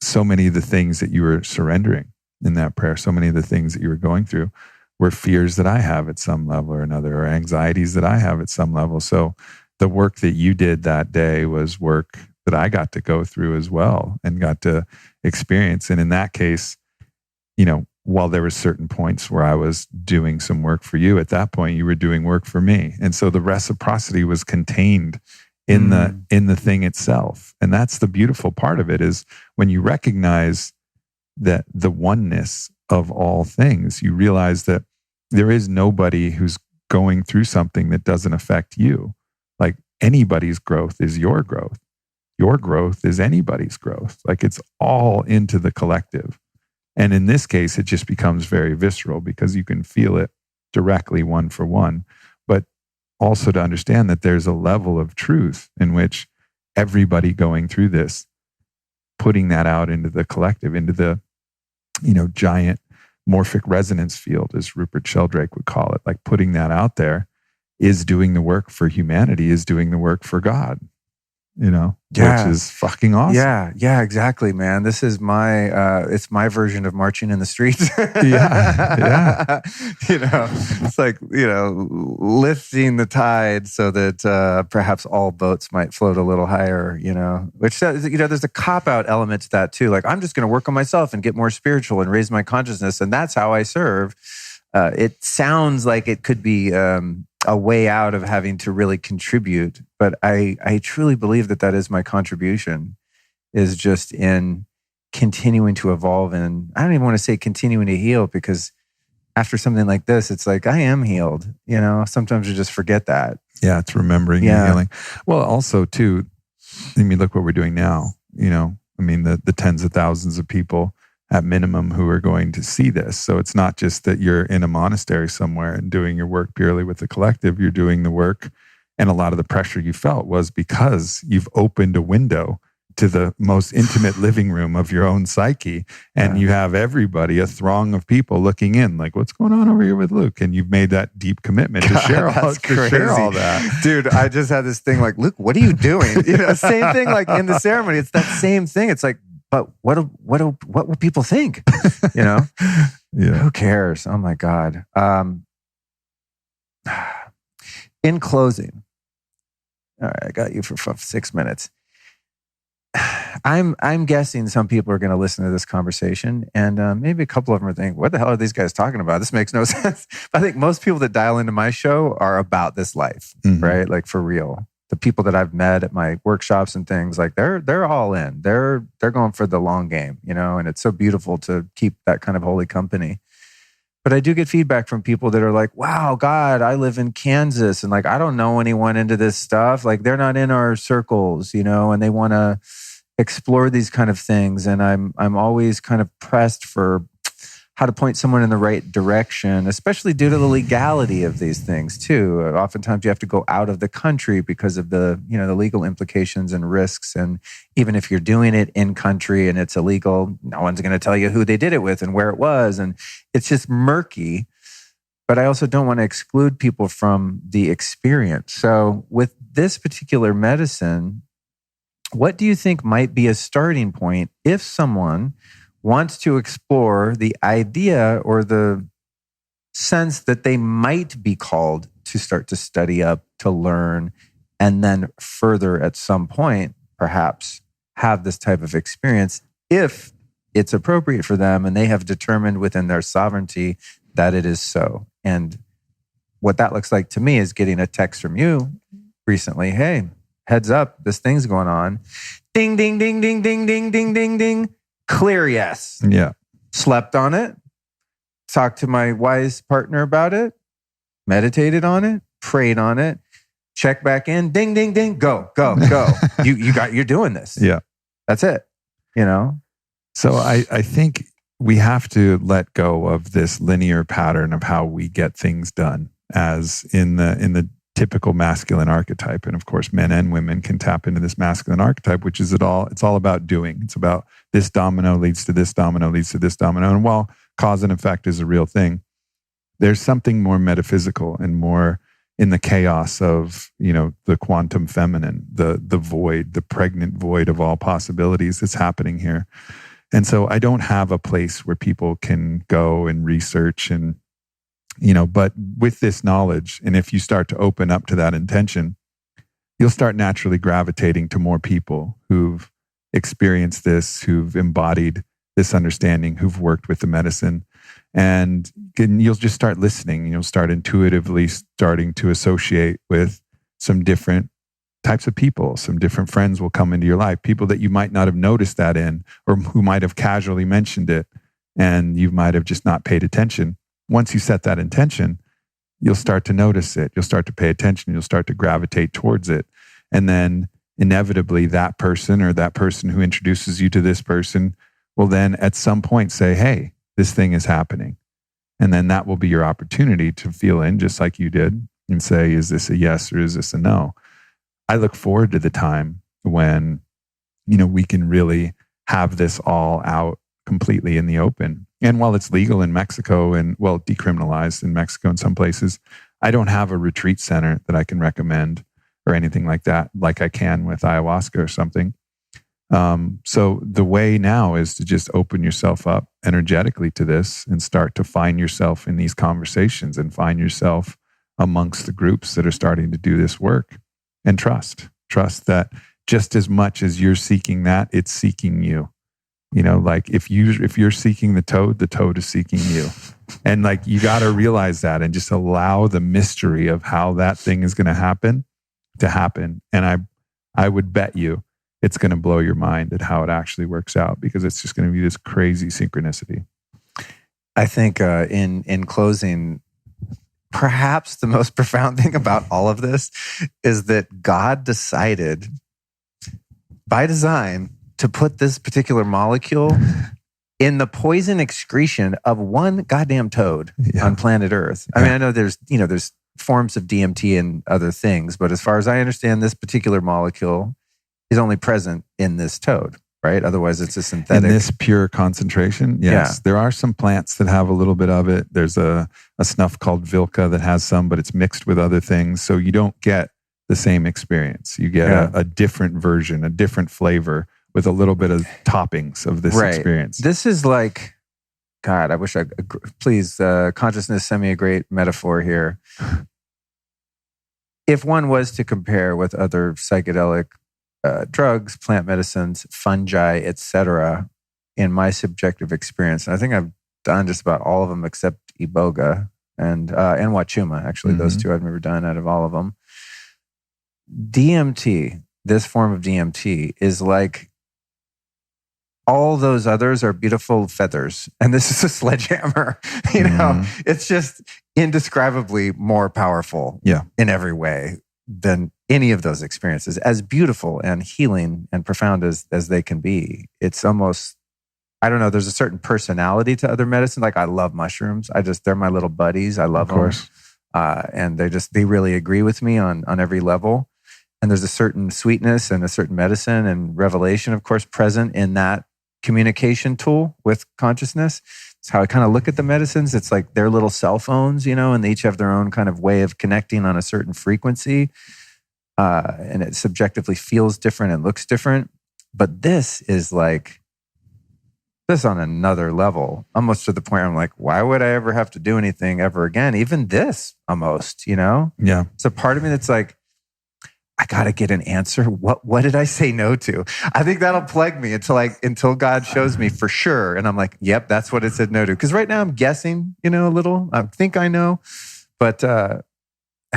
B: so many of the things that you were surrendering in that prayer, so many of the things that you were going through were fears that I have at some level or another, or anxieties that I have at some level. So the work that you did that day was work that I got to go through as well and got to experience. And in that case, while there were certain points where I was doing some work for you, at that point you were doing work for me. And so the reciprocity was contained in the thing itself. And that's the beautiful part of it, is when you recognize that the oneness of all things, you realize that there is nobody who's going through something that doesn't affect you. Like, anybody's growth is your growth. Your growth is anybody's growth. Like, it's all into the collective. And in this case, it just becomes very visceral because you can feel it directly one for one. But also to understand that there's a level of truth in which everybody going through this, putting that out into the collective, into the, giant morphic resonance field, as Rupert Sheldrake would call it, like putting that out there, is doing the work for humanity, is doing the work for God, which is fucking awesome.
A: Yeah, exactly, man. This is it's my version of marching in the streets.
B: Yeah.
A: It's like, lifting the tide so that perhaps all boats might float a little higher, which, there's a cop-out element to that too. Like, I'm just going to work on myself and get more spiritual and raise my consciousness, and that's how I serve. It sounds like it could be a way out of having to really contribute, but I truly believe that is my contribution, is just in continuing to evolve. And I don't even want to say continuing to heal, because after something like this, it's like, I am healed. Sometimes you just forget that.
B: Yeah, it's remembering and healing. Well, also too, look what we're doing now. The tens of thousands of people at minimum who are going to see this. So it's not just that you're in a monastery somewhere and doing your work purely with the collective. You're doing the work, and a lot of the pressure you felt was because you've opened a window to the most intimate living room of your own psyche, and you have everybody, a throng of people looking in, like, what's going on over here with Luke? And you've made that deep commitment to share all that.
A: Dude, I just had this thing like, Luke, what are you doing? Same thing like in the ceremony. It's that same thing. It's like, but what will people think?
B: Yeah.
A: Who cares? Oh my God. In closing, all right, I got you for 6 minutes. I'm guessing some people are going to listen to this conversation, and maybe a couple of them are thinking, what the hell are these guys talking about? This makes no sense. But I think most people that dial into my show are about this life, right? Like, for real. The people that I've met at my workshops and things, like, they're all in. They're going for the long game, and it's so beautiful to keep that kind of holy company. But I do get feedback from people that are like, wow, God, I live in Kansas, and like, I don't know anyone into this stuff. Like, they're not in our circles, and they want to explore these kind of things. And I'm always kind of pressed for how to point someone in the right direction, especially due to the legality of these things too. Oftentimes you have to go out of the country because of the legal implications and risks. And even if you're doing it in country and it's illegal, no one's going to tell you who they did it with and where it was. And it's just murky. But I also don't want to exclude people from the experience. So with this particular medicine, what do you think might be a starting point if someone wants to explore the idea or the sense that they might be called to start to study up, to learn, and then further at some point, perhaps have this type of experience if it's appropriate for them and they have determined within their sovereignty that it is so. And what that looks like to me is getting a text from you recently, hey, heads up, this thing's going on. Ding, ding, ding, ding, ding, ding, ding, ding, ding. Clear yes.
B: Yeah.
A: Slept on it. Talked to my wise partner about it. Meditated on it. Prayed on it. Check back in. Ding, ding, ding. Go, go, go. You're doing this.
B: Yeah.
A: That's it. You know?
B: So I think we have to let go of this linear pattern of how we get things done as in the typical masculine archetype. And of course, men and women can tap into this masculine archetype, which is it's all about doing. It's about this domino leads to this domino leads to this domino. And while cause and effect is a real thing, there's something more metaphysical and more in the chaos of, the quantum feminine, the void, the pregnant void of all possibilities that's happening here. And so I don't have a place where people can go and research and, but with this knowledge, and if you start to open up to that intention, you'll start naturally gravitating to more people who've experienced this, who've embodied this understanding, who've worked with the medicine. And you'll just start listening. You'll start intuitively starting to associate with some different types of people. Some different friends will come into your life, people that you might not have noticed that in, or who might have casually mentioned it, and you might have just not paid attention. Once you set that intention, you'll start to notice it. You'll start to pay attention. You'll start to gravitate towards it. And then inevitably that person or that person who introduces you to this person will then at some point say, hey, this thing is happening. And then that will be your opportunity to feel in, just like you did, and say, is this a yes or is this a no? I look forward to the time when, we can really have this all out completely in the open. And while it's legal in Mexico and, decriminalized in Mexico in some places, I don't have a retreat center that I can recommend or anything like that, like I can with ayahuasca or something. So the way now is to just open yourself up energetically to this and start to find yourself in these conversations and find yourself amongst the groups that are starting to do this work, and trust that just as much as you're seeking that, it's seeking you. Like if you're seeking the toad is seeking you. And like, you got to realize that and just allow the mystery of how that thing is going to happen. And I would bet you it's going to blow your mind at how it actually works out, because it's just going to be this crazy synchronicity.
A: I think in closing, perhaps the most profound thing about all of this is that God decided by design to put this particular molecule in the poison excretion of one goddamn toad on planet Earth. I mean, I know there's forms of DMT and other things, but as far as I understand, this particular molecule is only present in this toad, right? Otherwise, it's a synthetic.
B: In this pure concentration, yes. Yeah. There are some plants that have a little bit of it. There's a snuff called Vilca that has some, but it's mixed with other things. So you don't get the same experience. You get a different version, a different flavor with a little bit of toppings of this experience.
A: This is like, God, I wish please, consciousness, send me a great metaphor here. If one was to compare with other psychedelic drugs, plant medicines, fungi, etc., in my subjective experience, and I think I've done just about all of them except Iboga and Wachuma. Actually, those two I've never done out of all of them. DMT, this form of DMT, is like all those others are beautiful feathers, and this is a sledgehammer. It's just indescribably more powerful in every way than any of those experiences, as beautiful and healing and profound as they can be. It's almost, I don't know, there's a certain personality to other medicine. Like, I love mushrooms. they're my little buddies. I love them. And they really agree with me on every level. And there's a certain sweetness and a certain medicine and revelation, of course, present in that communication tool with consciousness. It's how I kind of look at the medicines. It's like they're little cell phones, and they each have their own kind of way of connecting on a certain frequency. And it subjectively feels different and looks different. But this is like this on another level, almost to the point where I'm like, why would I ever have to do anything ever again? Even this, almost, Yeah. It's a part of me that's like, I got to get an answer. What did I say no to? I think that'll plague me until God shows me for sure. And I'm like, yep, that's what it said no to. Because right now I'm guessing, a little. I think I know. But I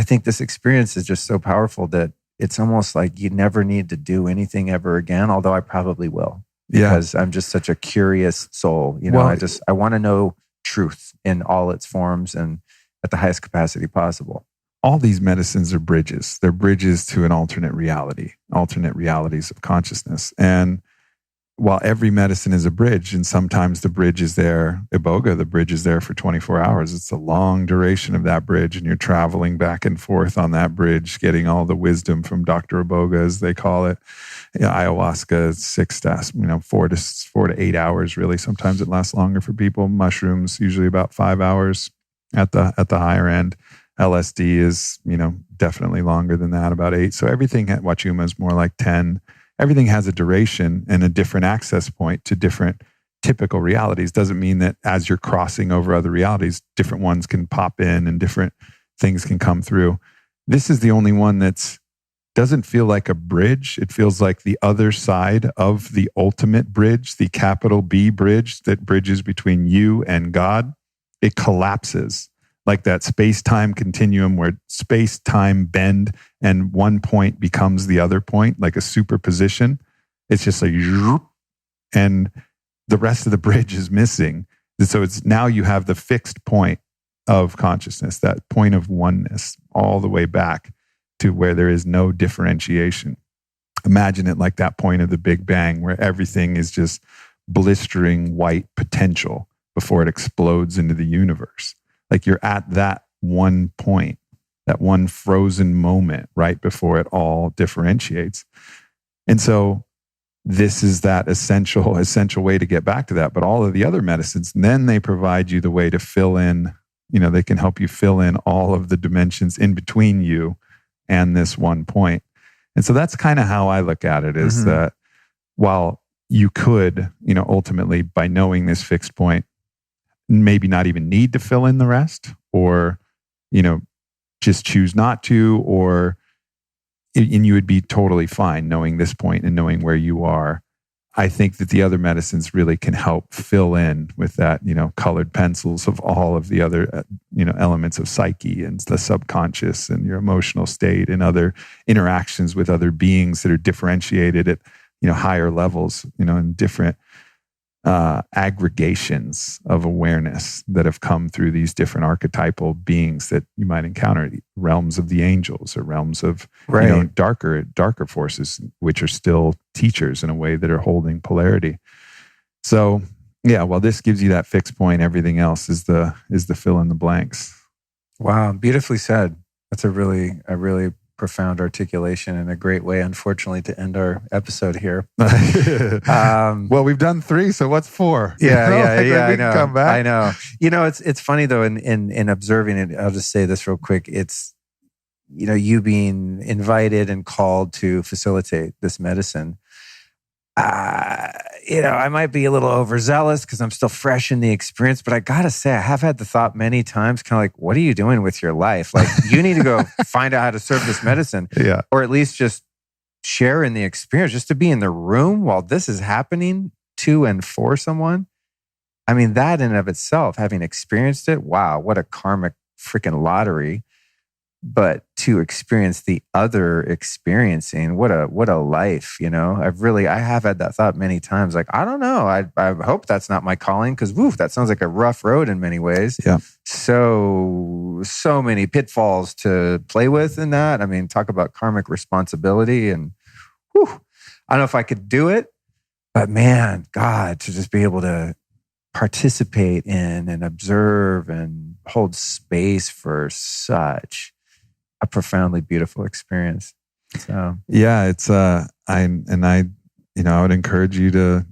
A: think this experience is just so powerful that it's almost like you never need to do anything ever again, although I probably will.
B: Yeah.
A: Because I'm just such a curious soul. You know,
B: Well,
A: I want to know truth in all its forms and at the highest capacity possible.
B: all these medicines are bridges. They're bridges to an alternate reality, alternate realities of consciousness. And while every medicine is a bridge, and sometimes the bridge is there, Iboga, the bridge is there for 24 hours. It's a long duration of that bridge, and you're traveling back and forth on that bridge, getting all the wisdom from Dr. Iboga, as they call it. Ayahuasca, 4 to 8 hours, really. Sometimes it lasts longer for people. Mushrooms, usually about 5 hours at the higher end. LSD is, definitely longer than that, about 8. So everything at Wachuma is more like 10. Everything has a duration and a different access point to different typical realities. Doesn't mean that as you're crossing over other realities, different ones can pop in and different things can come through. This is the only one that's doesn't feel like a bridge. It feels like the other side of the ultimate bridge, the capital B bridge that bridges between you and God. It collapses like that space-time continuum where space-time bend and one point becomes the other point, like a superposition. It's just like, and the rest of the bridge is missing. So it's now you have the fixed point of consciousness, that point of oneness, all the way back to where there is no differentiation. Imagine it like that point of the Big Bang where everything is just blistering white potential before it explodes into the universe. Like you're at that one point, that one frozen moment right before it all differentiates. And so this is that essential way to get back to that. But all of the other medicines, then they provide you the way to fill in, they can help you fill in all of the dimensions in between you and this one point. And so that's kind of how I look at it, is that while you could, ultimately by knowing this fixed point, maybe not even need to fill in the rest, or, just choose not to, and you would be totally fine knowing this point and knowing where you are. I think that the other medicines really can help fill in with that, colored pencils of all of the other, elements of psyche and the subconscious and your emotional state and other interactions with other beings that are differentiated at, higher levels, in different aggregations of awareness that have come through these different archetypal beings that you might encounter, realms of the angels or realms of darker forces, which are still teachers in a way that are holding polarity. So yeah, well, this gives you that fixed point. Everything else is the fill in the blanks.
A: Wow, beautifully said. That's a really profound articulation and a great way, unfortunately, to end our episode here.
B: Well, we've done 3, so what's 4?
A: Yeah.
B: We can come back.
A: I know. It's funny though. In observing it, I'll just say this real quick. It's you being invited and called to facilitate this medicine. I might be a little overzealous because I'm still fresh in the experience, but I gotta say, I have had the thought many times, kind of like, what are you doing with your life? Like, you need to go find out how to serve this medicine, or at least just share in the experience, just to be in the room while this is happening to and for someone. I mean, that in and of itself, having experienced it, wow, what a karmic freaking lottery. But to experience the other experiencing, what a life, I have had that thought many times. Like, I don't know. I hope that's not my calling, because that sounds like a rough road in many ways.
B: Yeah.
A: So many pitfalls to play with in that. I mean, talk about karmic responsibility, and I don't know if I could do it, but man, God, to just be able to participate in and observe and hold space for such a profoundly beautiful experience. So
B: yeah, it's I would encourage you to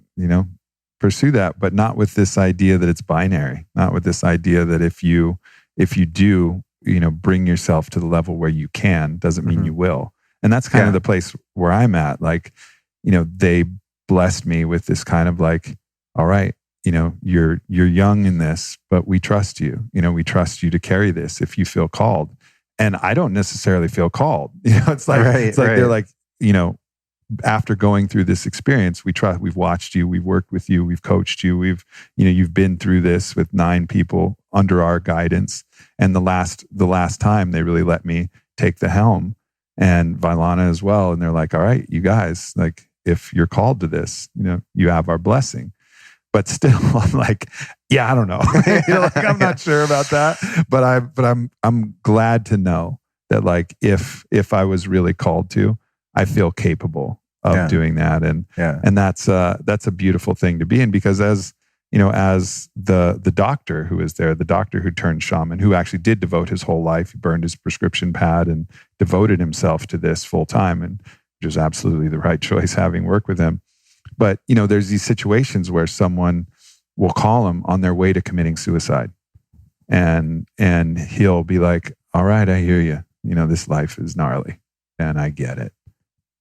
B: pursue that, but not with this idea that it's binary. Not with this idea that if you do bring yourself to the level where you can, doesn't mean you will. And that's kind of the place where I'm at. Like, they blessed me with this kind of like, all right, you're young in this, but we trust you. We trust you to carry this if you feel called. And I don't necessarily feel called. It's like they're like, after going through this experience, we've watched you, we've worked with you, we've coached you, you've been through this with 9 people under our guidance. And the last time they really let me take the helm, and Vailana as well. And they're like, all right, you guys, like, if you're called to this, you have our blessing. But still, I'm like, yeah, I don't know. I'm not sure about that. But I'm glad to know that, like, if I was really called to, I feel capable of doing that. And that's a beautiful thing to be in, because as the doctor who was there, the doctor who turned shaman, who actually did devote his whole life, he burned his prescription pad and devoted himself to this full time, and which was absolutely the right choice, having worked with him. But, there's these situations where someone will call him on their way to committing suicide, and he'll be like, all right, I hear you. This life is gnarly and I get it.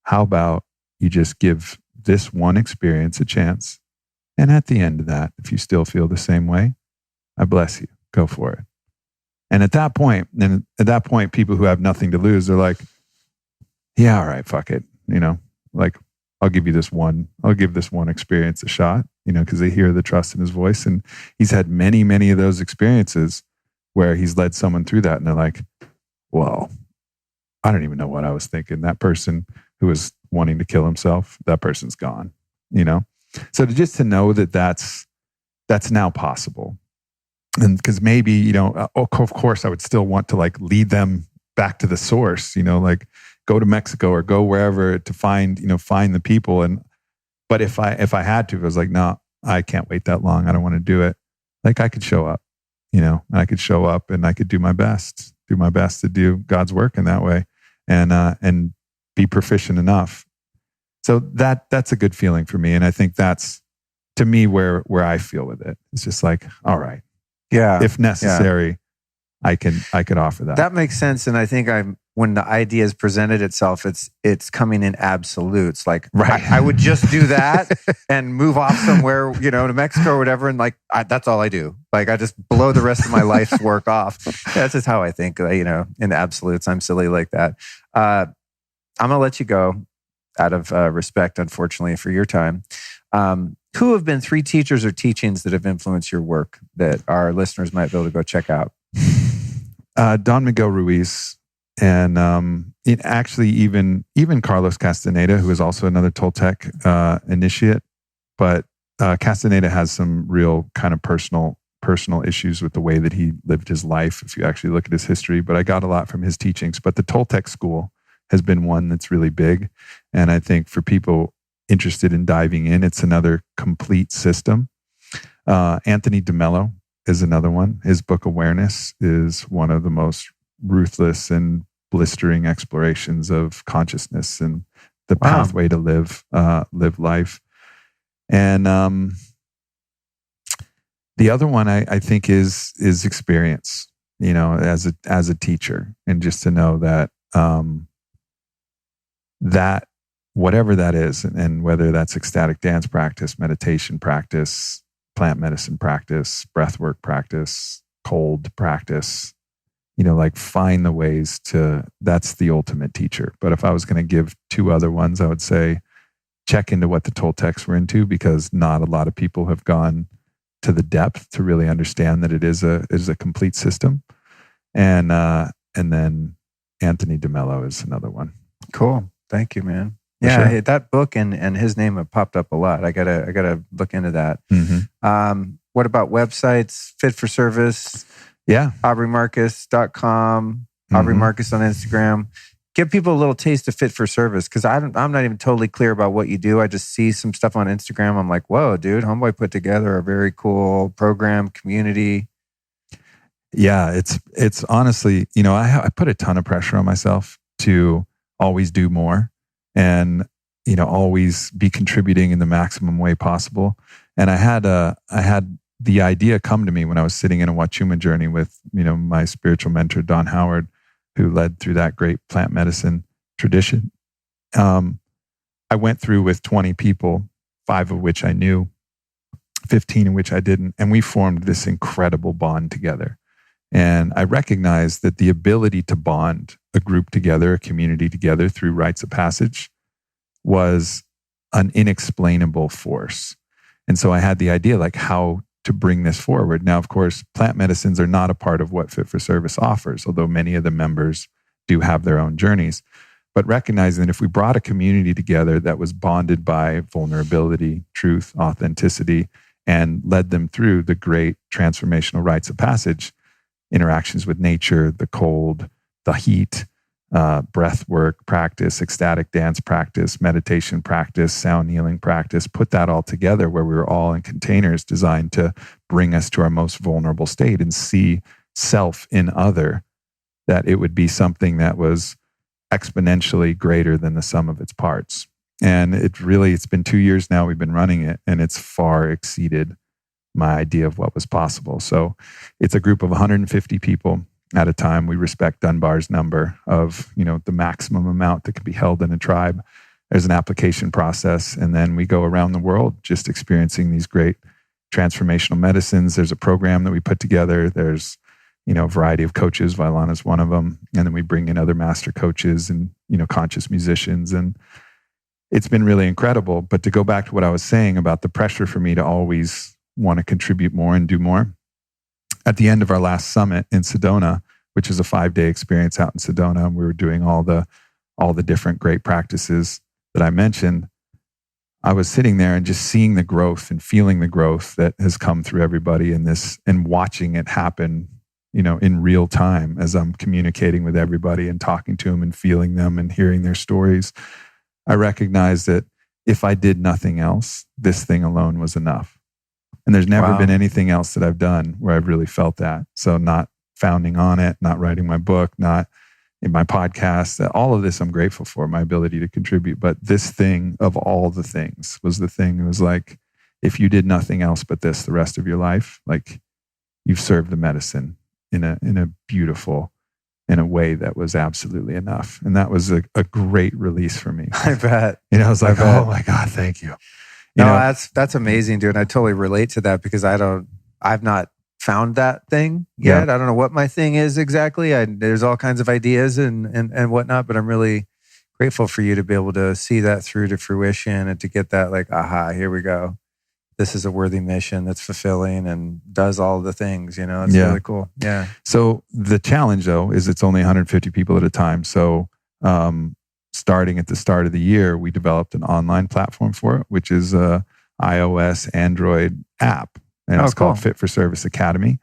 B: How about you just give this one experience a chance? And at the end of that, if you still feel the same way, I bless you. Go for it. And at that point, people who have nothing to lose, they're like, yeah, all right, fuck it. Like, I'll give this one experience a shot, because they hear the trust in his voice. And he's had many, many of those experiences where he's led someone through that. And they're like, well, I don't even know what I was thinking. That person who was wanting to kill himself, that person's gone, So just to know that that's now possible. And because maybe, of course I would still want to, like, lead them back to the source, like go to Mexico or go wherever to find the people. But if I had to, I was like, no, I can't wait that long. I don't want to do it. Like, I could show up, and I could show up and I could do my best to do God's work in that way, and be proficient enough. So that's a good feeling for me. And I think that's, to me, where I feel with it. It's just like, all right.
A: Yeah.
B: If necessary, I could offer that.
A: That makes sense. And I think when the idea is presented itself, it's coming in absolutes. Like,
B: right.
A: I would just do that and move off somewhere, to Mexico or whatever. And like, that's all I do. Like, I just blow the rest of my life's work off. That's just how I think, in absolutes. I'm silly like that. I'm going to let you go out of respect, unfortunately, for your time. Who have been 3 teachers or teachings that have influenced your work that our listeners might be able to go check out?
B: Don Miguel Ruiz, and actually even Carlos Castaneda, who is also another Toltec initiate. But Castaneda has some real kind of personal issues with the way that he lived his life, if you actually look at his history. But I got a lot from his teachings. But the Toltec school has been one that's really big. And I think for people interested in diving in, it's another complete system. Anthony DeMello is another one. His book Awareness is one of the most ruthless and blistering explorations of consciousness and the pathway to live life. And the other one I think is experience, as a teacher, and just to know that that whatever that is, and whether that's ecstatic dance practice, meditation practice, plant medicine practice, breathwork practice, cold practice, like, find the ways that's the ultimate teacher. But if I was going to give 2 other ones, I would say check into what the Toltecs were into, because not a lot of people have gone to the depth to really understand that it is a complete system. And then Anthony DeMello is another one.
A: Cool. Thank you, man.
B: Yeah,
A: sure. That book and his name have popped up a lot. I gotta look into that.
B: Mm-hmm.
A: What about websites? Fit for Service.
B: Yeah.
A: AubreyMarcus.com. Aubrey Marcus on Instagram. Give people a little taste of Fit for Service, because I'm not even totally clear about what you do. I just see some stuff on Instagram. I'm like, whoa, dude, Homeboy put together a very cool program, community.
B: Yeah, it's honestly, I put a ton of pressure on myself to always do more and, always be contributing in the maximum way possible. And I had the idea come to me when I was sitting in a Wachuma journey with, my spiritual mentor, Don Howard, who led through that great plant medicine tradition. I went through with 20 people, 5 of which I knew, 15 of which I didn't. And we formed this incredible bond together. And I recognized that the ability to bond a group together, a community together through rites of passage was an inexplainable force. And so I had the idea, like, how to bring this forward. Now, of course, plant medicines are not a part of what Fit for Service offers, although many of the members do have their own journeys. but recognizing that if we brought a community together that was bonded by vulnerability, truth, authenticity, and led them through the great transformational rites of passage, interactions with nature, the cold, the heat, breath work practice, ecstatic dance practice, meditation practice, sound healing practice, put that all together where we were all in containers designed to bring us to our most vulnerable state and see self in other, that it would be something that was exponentially greater than the sum of its parts. And it's been 2 years now we've been running it, and it's far exceeded my idea of what was possible. So it's a group of 150 people at a time. We respect Dunbar's number of, the maximum amount that can be held in a tribe. There's an application process, and then we go around the world just experiencing these great transformational medicines. There's a program that we put together. There's, a variety of coaches. Vailana's one of them. And then we bring in other master coaches and, conscious musicians. And it's been really incredible. But to go back to what I was saying about the pressure for me to always want to contribute more and do more, at the end of our last summit in Sedona, which is a 5-day experience out in Sedona, and we were doing all the different great practices that I mentioned, I was sitting there and just seeing the growth and feeling the growth that has come through everybody in this, and watching it happen, in real time as I'm communicating with everybody and talking to them and feeling them and hearing their stories. I recognized that if I did nothing else, this thing alone was enough. And there's never been anything else that I've done where I've really felt that. So not founding on it, not writing my book, not in my podcast, all of this I'm grateful for, my ability to contribute. But this thing of all the things was the thing. It was like, if you did nothing else but this the rest of your life, like, you've served the medicine in a beautiful, in a way that was absolutely enough. And that was a great release for me.
A: I bet.
B: I was like, oh my God, thank you.
A: That's amazing, dude. And I totally relate to that because I've not found that thing yet. I don't know what my thing is exactly. There's all kinds of ideas and whatnot, but I'm really grateful for you to be able to see that through to fruition and to get that, like, aha, here we go. This is a worthy mission that's fulfilling and does all the things, it's really cool. Yeah.
B: So the challenge though, is it's only 150 people at a time. So, starting at the start of the year, we developed an online platform for it, which is a iOS, Android app. And it's called Fit for Service Academy.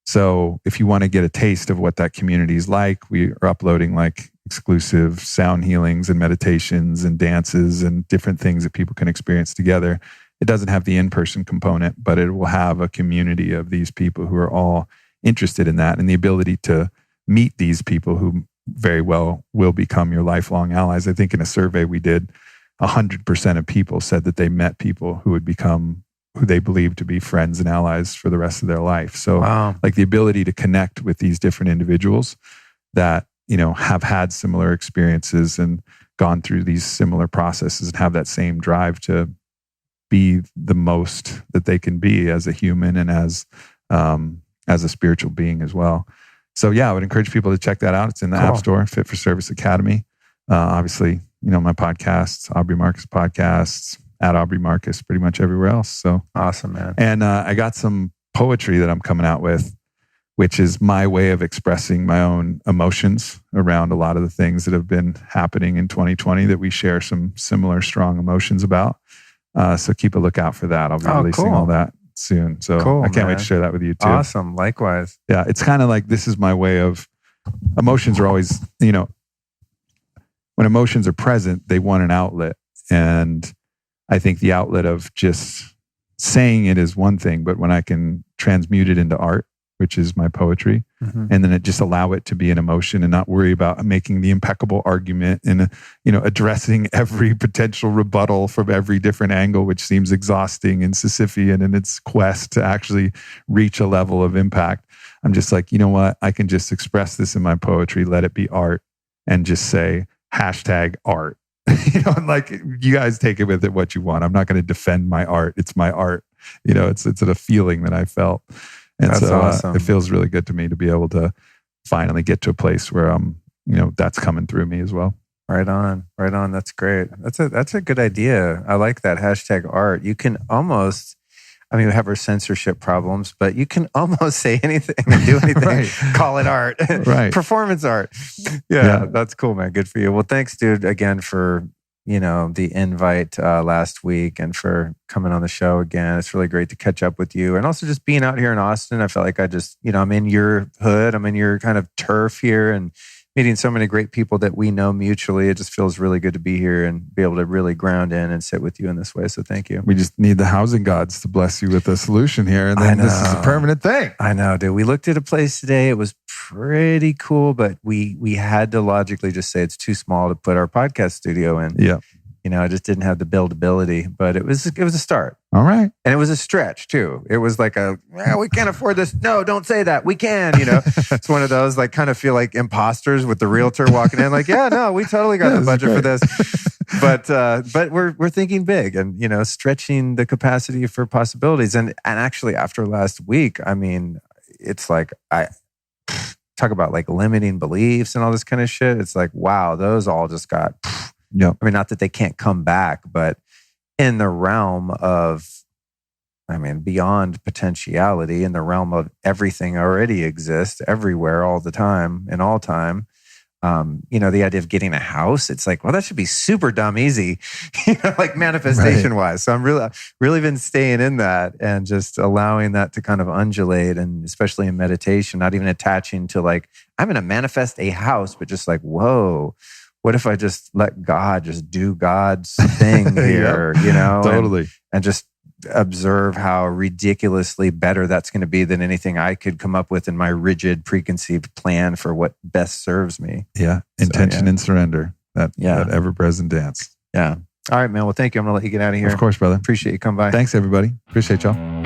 B: So if you want to get a taste of what that community is like, we are uploading like exclusive sound healings and meditations and dances and different things that people can experience together. It doesn't have the in-person component, but it will have a community of these people who are all interested in that, and the ability to meet these people who very well will become your lifelong allies. I think in a survey we did, 100% of people said that they met people who would become who they believe to be friends and allies for the rest of their life. So like the ability to connect with these different individuals that, have had similar experiences and gone through these similar processes and have that same drive to be the most that they can be as a human and as a spiritual being as well. So I would encourage people to check that out. It's in the App Store, Fit for Service Academy. Obviously, my podcasts, Aubrey Marcus podcasts, at Aubrey Marcus, pretty much everywhere else. So
A: awesome, man.
B: And I got some poetry that I'm coming out with, which is my way of expressing my own emotions around a lot of the things that have been happening in 2020 that we share some similar strong emotions about. So keep a lookout for that. I'll be releasing all that soon. So I can't wait to share that with you too.
A: Awesome. Likewise.
B: Yeah. It's kind of like, this is my way of, emotions are always, when emotions are present, they want an outlet. And I think the outlet of just saying it is one thing, but when I can transmute it into art, which is my poetry, and then just allow it to be an emotion and not worry about making the impeccable argument and, addressing every potential rebuttal from every different angle, which seems exhausting and Sisyphean in its quest to actually reach a level of impact. I'm just like, you know what? I can just express this in my poetry, let it be art, and just say #art. Like, you guys take it with it what you want. I'm not going to defend my art. It's my art. It's a feeling that I felt. And that's awesome. It feels really good to me to be able to finally get to a place where that's coming through me as well.
A: Right on. That's great. That's a good idea. I like that #art. You can almost, I mean, we have our censorship problems, but you can almost say anything and do anything.
B: Right.
A: Call it art.
B: Right.
A: Performance art. Yeah, that's cool, man. Good for you. Well, thanks, dude, again for, the invite last week and for coming on the show again. It's really great to catch up with you. And also just being out here in Austin, I felt like I just, I'm in your hood. I'm in your kind of turf here and meeting so many great people that we know mutually. It just feels really good to be here and be able to really ground in and sit with you in this way. So thank you.
B: We just need the housing gods to bless you with a solution here. And then this is a permanent thing.
A: I know, dude. We looked at a place today. It was pretty cool, but we had to logically just say it's too small to put our podcast studio in.
B: Yeah.
A: I just didn't have the buildability, but it was a start.
B: All right.
A: And it was a stretch too. It was like we can't afford this. No, don't say that. We can, It's one of those like kind of feel like imposters with the realtor walking in like, yeah, no, we totally got the budget for this. But we're thinking big and, stretching the capacity for possibilities. And actually after last week, I mean, it's like, I talk about like limiting beliefs and all this kind of shit. It's like, wow, those all just got,
B: I
A: mean, not that they can't come back, but in the realm of, beyond potentiality, in the realm of everything already exists everywhere, all the time, in all time. The idea of getting a house, it's like, well, that should be super dumb easy, like manifestation wise. So I'm really been staying in that and just allowing that to kind of undulate, and especially in meditation, not even attaching to like, I'm going to manifest a house, but just like, whoa, what if I just let God just do God's thing here,
B: Totally.
A: And just observe how ridiculously better that's going to be than anything I could come up with in my rigid, preconceived plan for what best serves me.
B: Yeah. Intention and surrender. That ever-present dance.
A: Yeah. All right, man. Well, thank you. I'm going to let you get out of here.
B: Of course, brother.
A: Appreciate you coming by.
B: Thanks, everybody. Appreciate y'all.